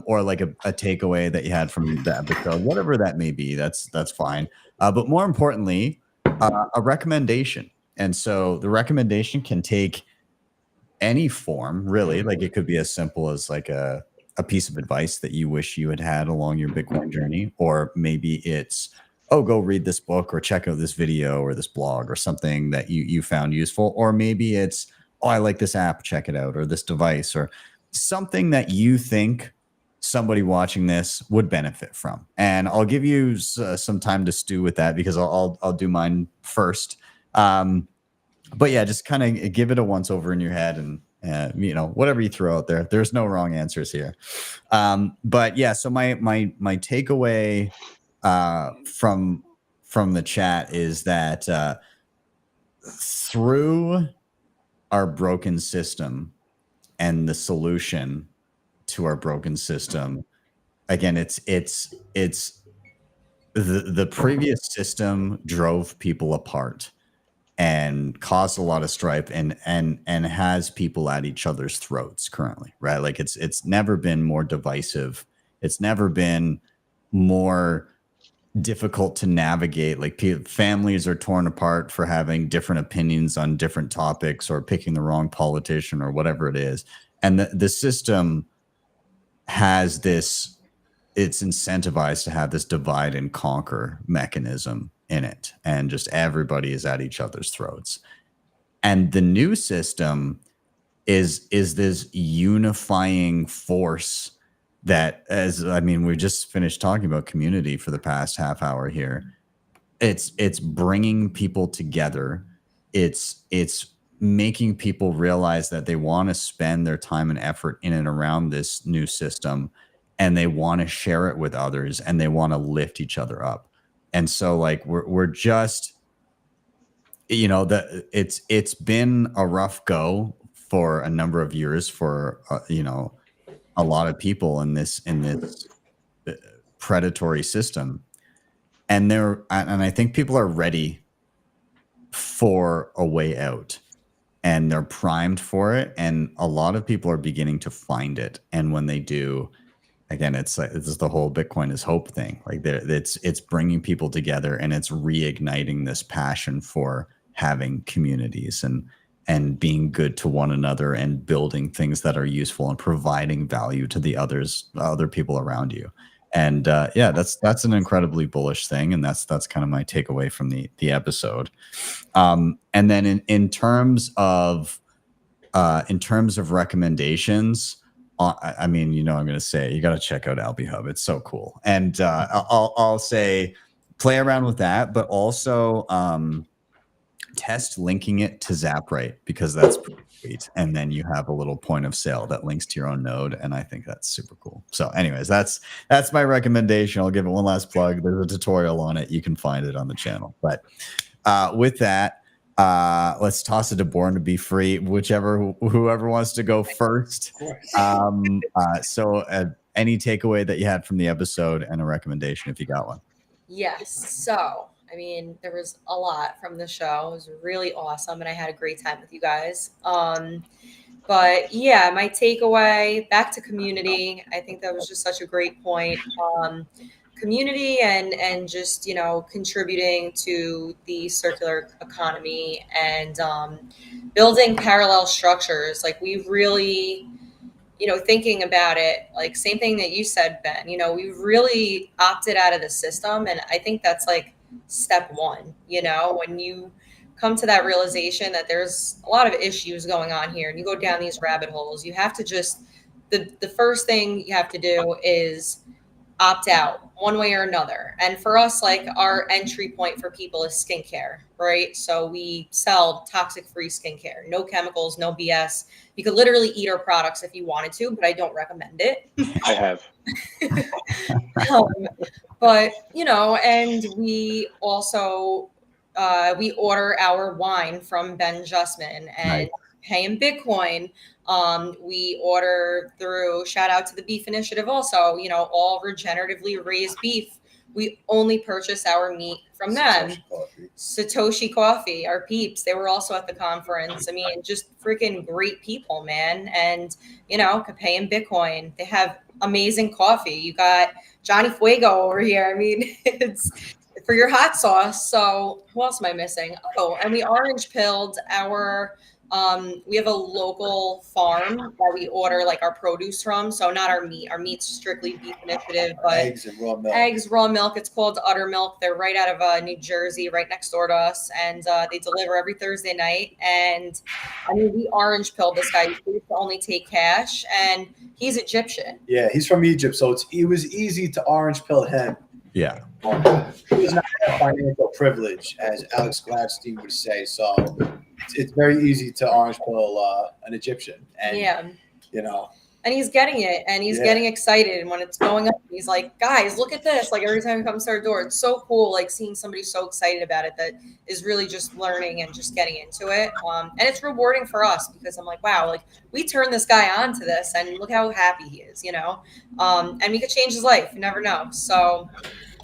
or like a takeaway that you had from the episode, whatever that may be. That's fine. But more importantly, a recommendation. And so the recommendation can take any form, really. Like it could be as simple as like a piece of advice that you wish you had had along your Bitcoin journey, or maybe it's, oh, go read this book or check out this video or this blog or something that you found useful, or maybe it's, oh, I like this app, check it out, or this device, or something that you think somebody watching this would benefit from. And I'll give you some time to stew with that because I'll do mine first. But yeah, just kind of give it a once over in your head, and whatever you throw out there. There's no wrong answers here. But yeah, so my takeaway from the chat is that through our broken system and the solution to our broken system, again, it's the previous system drove people apart and caused a lot of strife and has people at each other's throats currently, right? Like it's never been more divisive. It's never been more difficult to navigate. Like families are torn apart for having different opinions on different topics or picking the wrong politician or whatever it is. And the system has this, it's incentivized to have this divide and conquer mechanism in it, and just everybody is at each other's throats. And the new system is this unifying force that, we just finished talking about community for the past half hour here. It's bringing people together. It's making people realize that they want to spend their time and effort in and around this new system, and they want to share it with others, and they want to lift each other up. And so like we're just, it's been a rough go for a number of years for a lot of people in this predatory system, and I think people are ready for a way out, and they're primed for it, and a lot of people are beginning to find it. And when they do, again, it's the whole Bitcoin is hope thing. Like it's bringing people together, and it's reigniting this passion for having communities and being good to one another and building things that are useful and providing value to the other people around you. And yeah, that's an incredibly bullish thing, and that's kind of my takeaway from the episode. And then in terms of recommendations, I'm going to say you got to check out Alby Hub. It's so cool. And I'll say play around with that, but also test linking it to Zaprite, because that's pretty sweet. And then you have a little point of sale that links to your own node, and I think that's super cool. So anyways, that's my recommendation. I'll give it one last plug. There's a tutorial on it. You can find it on the channel. But with that, let's toss it to Born to Be Free, whoever wants to go first. So any takeaway that you had from the episode, and a recommendation if you got one. Yes. So, there was a lot from the show. It was really awesome, and I had a great time with you guys. But yeah, my takeaway back to community. I think that was just such a great point. Community and just contributing to the circular economy and building parallel structures. Like we've really, thinking about it, like same thing that you said, Ben. We've really opted out of the system, and I think that's like step one. When you come to that realization that there's a lot of issues going on here and you go down these rabbit holes, you have to just the first thing you have to do is opt out one way or another. And for us, like our entry point for people is skincare, right? So we sell toxic free skincare, no chemicals, no BS. You could literally eat our products if you wanted to, but I don't recommend it. I have. But and we also we order our wine from Ben Justman and pay in Bitcoin. We order through, shout out to the Beef Initiative also, all regeneratively raised beef. We only purchase our meat from them. Satoshi Coffee, our peeps, they were also at the conference. I mean, just freaking great people, man. And, could pay in Bitcoin. They have amazing coffee. You got Jhonny Fuego over here. I mean, it's for your hot sauce. So who else am I missing? Oh, and we orange pilled our we have a local farm that we order like our produce from. So not our meat. Our meat's strictly Beef Initiative, but Eggs and raw milk. Eggs, raw milk. It's called Utter Milk. They're right out of New Jersey, right next door to us, and they deliver every Thursday night. And I mean, we orange pilled this guy. He used to only take cash, and he's Egyptian. Yeah, he's from Egypt, so it was easy to orange pill him. Yeah. He does not have financial privilege, as Alex Gladstein would say. So it's very easy to orange pill an Egyptian. And, and he's getting it, and he's getting excited. And when it's going up, he's like, guys, look at this. Like every time he comes to our door, it's so cool. Like seeing somebody so excited about it that is really just learning and just getting into it. And it's rewarding for us because I'm like, wow, like we turned this guy on to this and look how happy he is, and we could change his life. You never know. So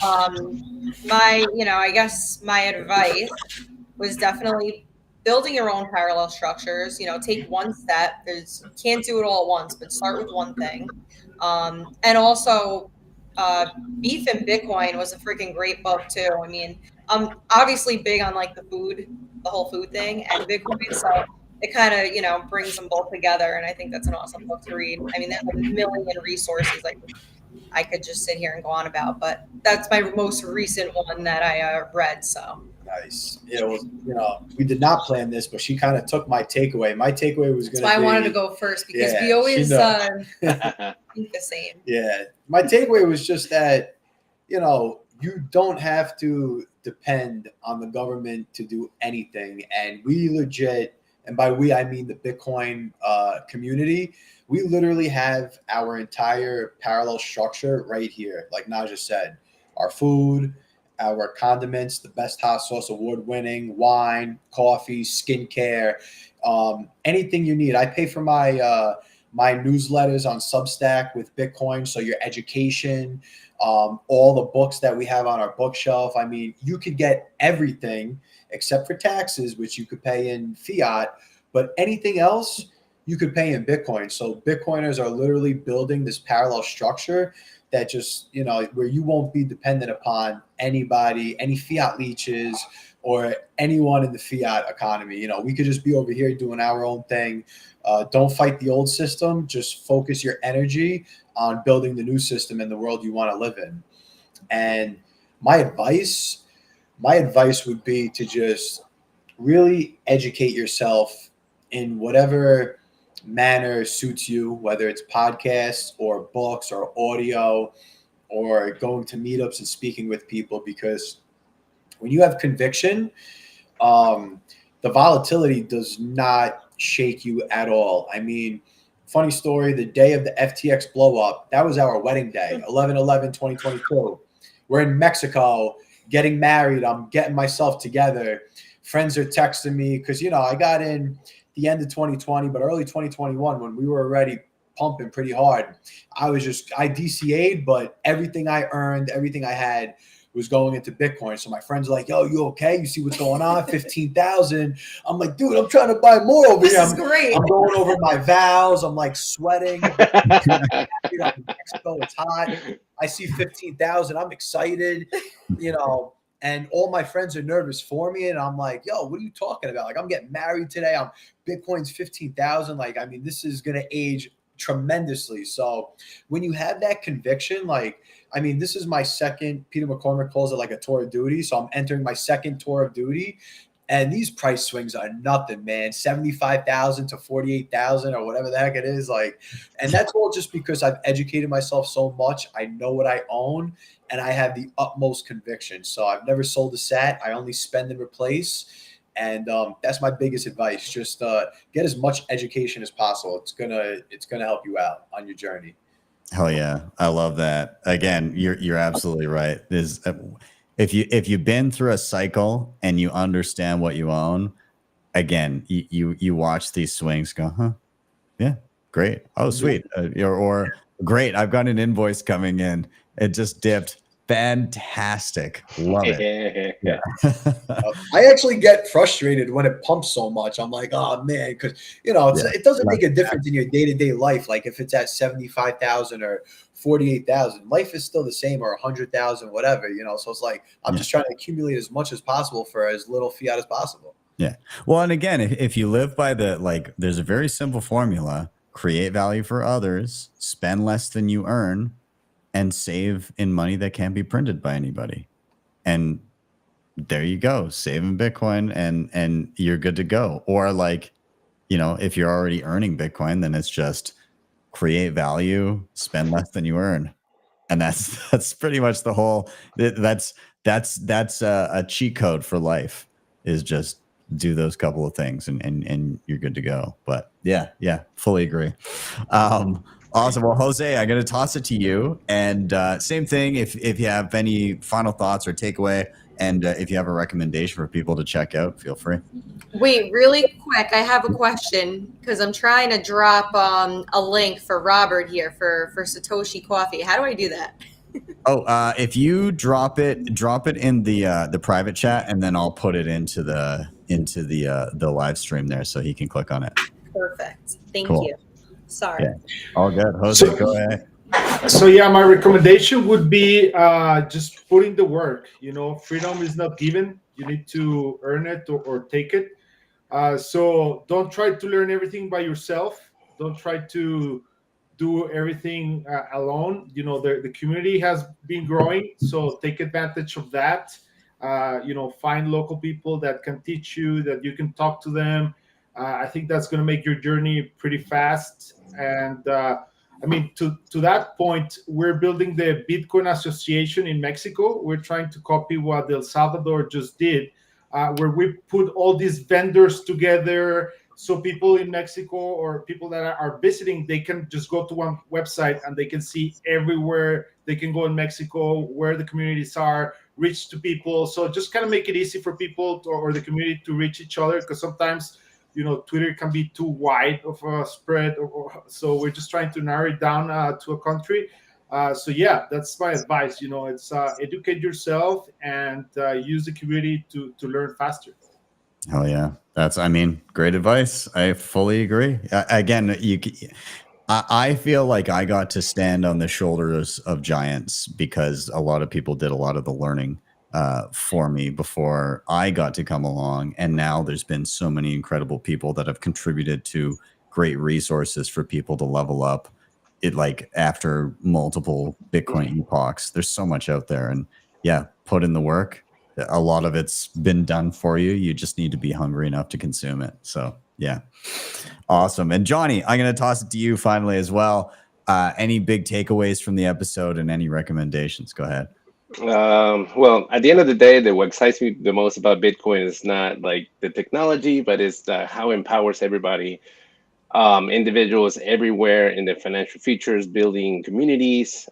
I guess my advice was definitely building your own parallel structures. Take one step. You can't do it all at once, but start with one thing. And also Beef and Bitcoin was a freaking great book too. I mean, I'm obviously big on like the whole food thing and Bitcoin, so it kind of brings them both together, and I think that's an awesome book to read. I mean, there's a million resources like I could just sit here and go on about, but that's my most recent one that I read. So nice. It was, we did not plan this, but she kind of took my takeaway. My takeaway was going to be. That's why I wanted to go first because we always think the same. Yeah, my takeaway was just that, you don't have to depend on the government to do anything, and we legit. And by we, I mean the Bitcoin community. We literally have our entire parallel structure right here. Like Naja said, our food, our condiments, the best hot sauce, award-winning wine, coffee, skincare, anything you need. I pay for my my newsletters on Substack with Bitcoin. So your education, all the books that we have on our bookshelf. I mean, you could get everything except for taxes, which you could pay in fiat, but anything else you could pay in Bitcoin. So Bitcoiners are literally building this parallel structure that just, where you won't be dependent upon anybody, any fiat leeches or anyone in the fiat economy. We could just be over here doing our own thing. Don't fight the old system. Just focus your energy on building the new system in the world you want to live in. And my advice would be to just really educate yourself in whatever manner suits you, whether it's podcasts or books or audio or going to meetups and speaking with people, because when you have conviction, the volatility does not shake you at all. I mean, funny story, the day of the FTX blow up, that was our wedding day, 11/11/2022. We're in Mexico getting married. I'm getting myself together. Friends are texting me because, I got in the end of 2020, but early 2021 when we were already pumping pretty hard. I DCA'd, but everything I earned, everything I had was going into Bitcoin. So my friends are like, yo, you okay? You see what's going on? 15,000. I'm like, dude, I'm trying to buy more over This here. is great. I'm going over my vows. I'm like sweating. You know, in Mexico, it's hot. I see 15,000. I'm excited, you know, and all my friends are nervous for me. And I'm like, yo, what are you talking about? Like, I'm getting married today. Bitcoin's 15,000. Like, I mean, this is going to age tremendously. So when you have that conviction, like, I mean, this is my second, Peter McCormick calls it like a tour of duty. So I'm entering my second tour of duty. And these price swings are nothing, man. 75,000 to 48,000 or whatever the heck it is. Like, and that's all just because I've educated myself so much. I know what I own and I have the utmost conviction. So I've never sold a sat. I only spend and replace. And that's my biggest advice. Just get as much education as possible. It's gonna help you out on your journey. Hell yeah. I love that. Again, you're absolutely right. If you've been through a cycle and you understand what you own, again, you watch these swings, go, huh? Yeah, great. Oh, sweet. Or great. I've got an invoice coming in. It just dipped. Fantastic. Love it. Yeah. I actually get frustrated when it pumps so much. I'm like, oh man, because it doesn't make a difference in your day-to-day life. Like if it's at 75,000 or 48,000, life is still the same, or 100,000, whatever, So it's like I'm just trying to accumulate as much as possible for as little fiat as possible. Yeah. Well, and again, if you live by there's a very simple formula: create value for others, spend less than you earn, and save in money that can't be printed by anybody. And there you go, save in Bitcoin and you're good to go. Or if you're already earning Bitcoin, then it's just create value, spend less than you earn. And that's pretty much the whole, that's a cheat code for life, is just do those couple of things and you're good to go. But yeah, fully agree. Awesome. Well, Jose, I'm going to toss it to you. And same thing, if you have any final thoughts or takeaway, and if you have a recommendation for people to check out, feel free. Wait, really quick, I have a question because I'm trying to drop a link for Robert here for Satoshi Coffee. How do I do that? If you drop it in the private chat, and then I'll put it into the live stream there, so he can click on it. Perfect. Thank Cool. you. Sorry. Yeah. All good. Jose, go ahead. So yeah, my recommendation would be just putting the work. Freedom is not given. You need to earn it or take it. So don't try to learn everything by yourself. Don't try to do everything alone. The community has been growing, so take advantage of that. Find local people that can teach you, that you can talk to them. I think that's going to make your journey pretty fast. And to that point, we're building the Bitcoin Association in Mexico. We're trying to copy what El Salvador just did, where we put all these vendors together. So people in Mexico or people that are visiting, they can just go to one website and they can see everywhere. They can go in Mexico, where the communities are, reach to people. So just kind of make it easy for people or the community to reach each other, because sometimes Twitter can be too wide of a spread. So we're just trying to narrow it down to a country. So yeah, that's my advice. It's educate yourself and use the community to learn faster. Hell yeah. Great advice. I fully agree. Again, I feel like I got to stand on the shoulders of giants because a lot of people did a lot of the learning for me before I got to come along. And now there's been so many incredible people that have contributed to great resources for people to level up. After multiple Bitcoin epochs, there's so much out there, and put in the work. A lot of it's been done for you. You just need to be hungry enough to consume it. So yeah, awesome. And Jhonny, I'm going to toss it to you finally as well. Any big takeaways from the episode and any recommendations? Go ahead. Well, at the end of the day, what excites me the most about Bitcoin is not like the technology, but it's how it empowers everybody, individuals everywhere in the financial features, building communities.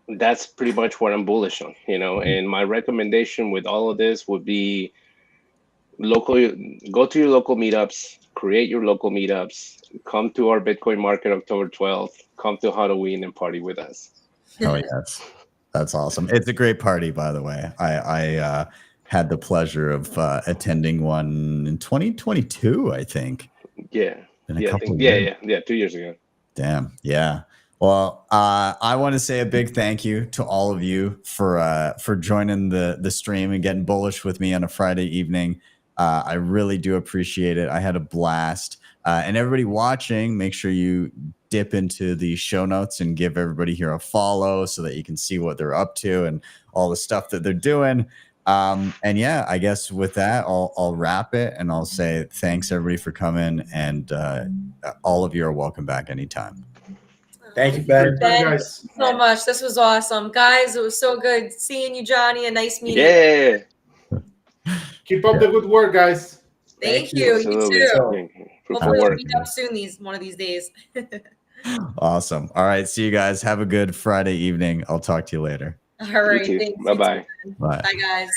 That's pretty much what I'm bullish on, and my recommendation with all of this would be go to your local meetups, create your local meetups, come to our Bitcoin market October 12th, come to Halloween and party with us. Oh yes, That's awesome. It's a great party, by the way. I had the pleasure of attending one in 2022, I think. Yeah. In a Yeah. I couple think, of yeah. years. Yeah. 2 years ago. Damn. Yeah. Well, I want to say a big thank you to all of you for joining the stream and getting bullish with me on a Friday evening. I really do appreciate it. I had a blast. And everybody watching, make sure you dip into the show notes and give everybody here a follow so that you can see what they're up to and all the stuff that they're doing. And yeah, I guess with that, I'll wrap it and I'll say thanks everybody for coming, and all of you are welcome back anytime. Thank you, Ben. Ben, guys. thank you so much. This was awesome. Guys, it was so good seeing you, Jhonny, and nice meeting you. Yeah. Keep up the good work, guys. Thank you. You Absolutely. too. Fruitful Hopefully we'll work. meet up soon one of these days. Awesome. All right. See you guys. Have a good Friday evening. I'll talk to you later. All right. You too. Thanks. Bye-bye. Bye. Bye, guys.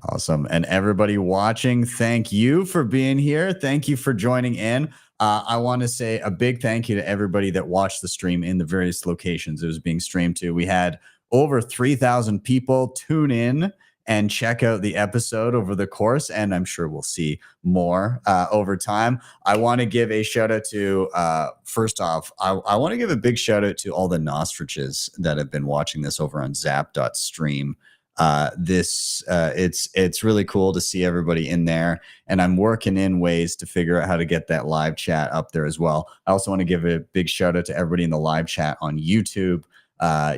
Awesome. And everybody watching, thank you for being here. Thank you for joining in. I want to say a big thank you to everybody that watched the stream in the various locations it was being streamed to. We had over 3,000 people tune in and check out the episode over the course, and I'm sure we'll see more over time. I want to give a shout out to, first off, I want to give a big shout out to all the nostriches that have been watching this over on zap.stream. It's really cool to see everybody in there, and I'm working in ways to figure out how to get that live chat up there as well. I also want to give a big shout out to everybody in the live chat on YouTube.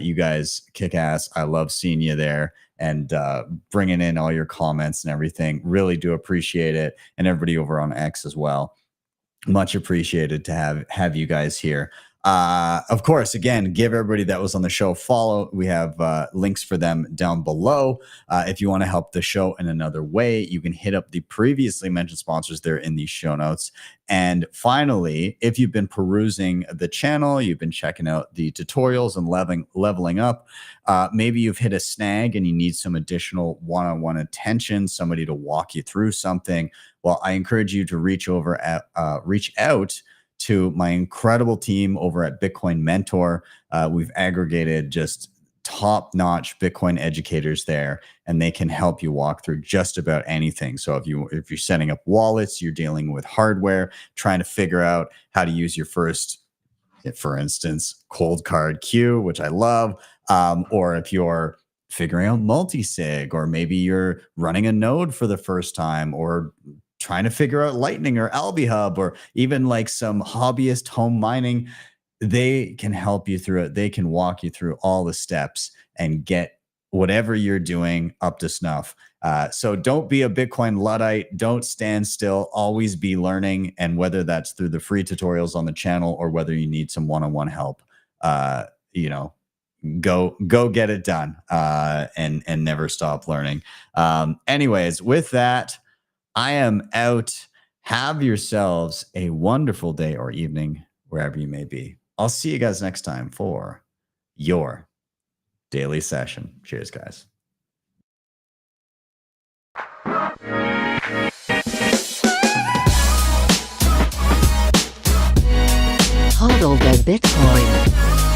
You guys kick ass. I love seeing you there and bringing in all your comments and everything. Really do appreciate it. And everybody over on X as well. Much appreciated to have you guys here. Of course, again, give everybody that was on the show a follow. We have links for them down below. If you want to help the show in another way, you can hit up the previously mentioned sponsors there in these show notes. And finally, if you've been perusing the channel, you've been checking out the tutorials and leveling up, maybe you've hit a snag and you need some additional one-on-one attention, somebody to walk you through something. Well, I encourage you to reach out to my incredible team over at Bitcoin Mentor. We've aggregated just top-notch Bitcoin educators there, and they can help you walk through just about anything. So if you're setting up wallets, you're dealing with hardware, trying to figure out how to use your first, for instance, cold card queue, which I love, or if you're figuring out multisig, or maybe you're running a node for the first time, or trying to figure out Lightning or Alby Hub, or even like some hobbyist home mining, they can help you through it. They can walk you through all the steps and get whatever you're doing up to snuff. So don't be a Bitcoin Luddite. Don't stand still. Always be learning. And whether that's through the free tutorials on the channel or whether you need some one-on-one help, go get it done, and never stop learning. Anyways, with that, I am out. Have yourselves a wonderful day or evening, wherever you may be. I'll see you guys next time for your daily session. Cheers, guys. HODL the Bitcoin.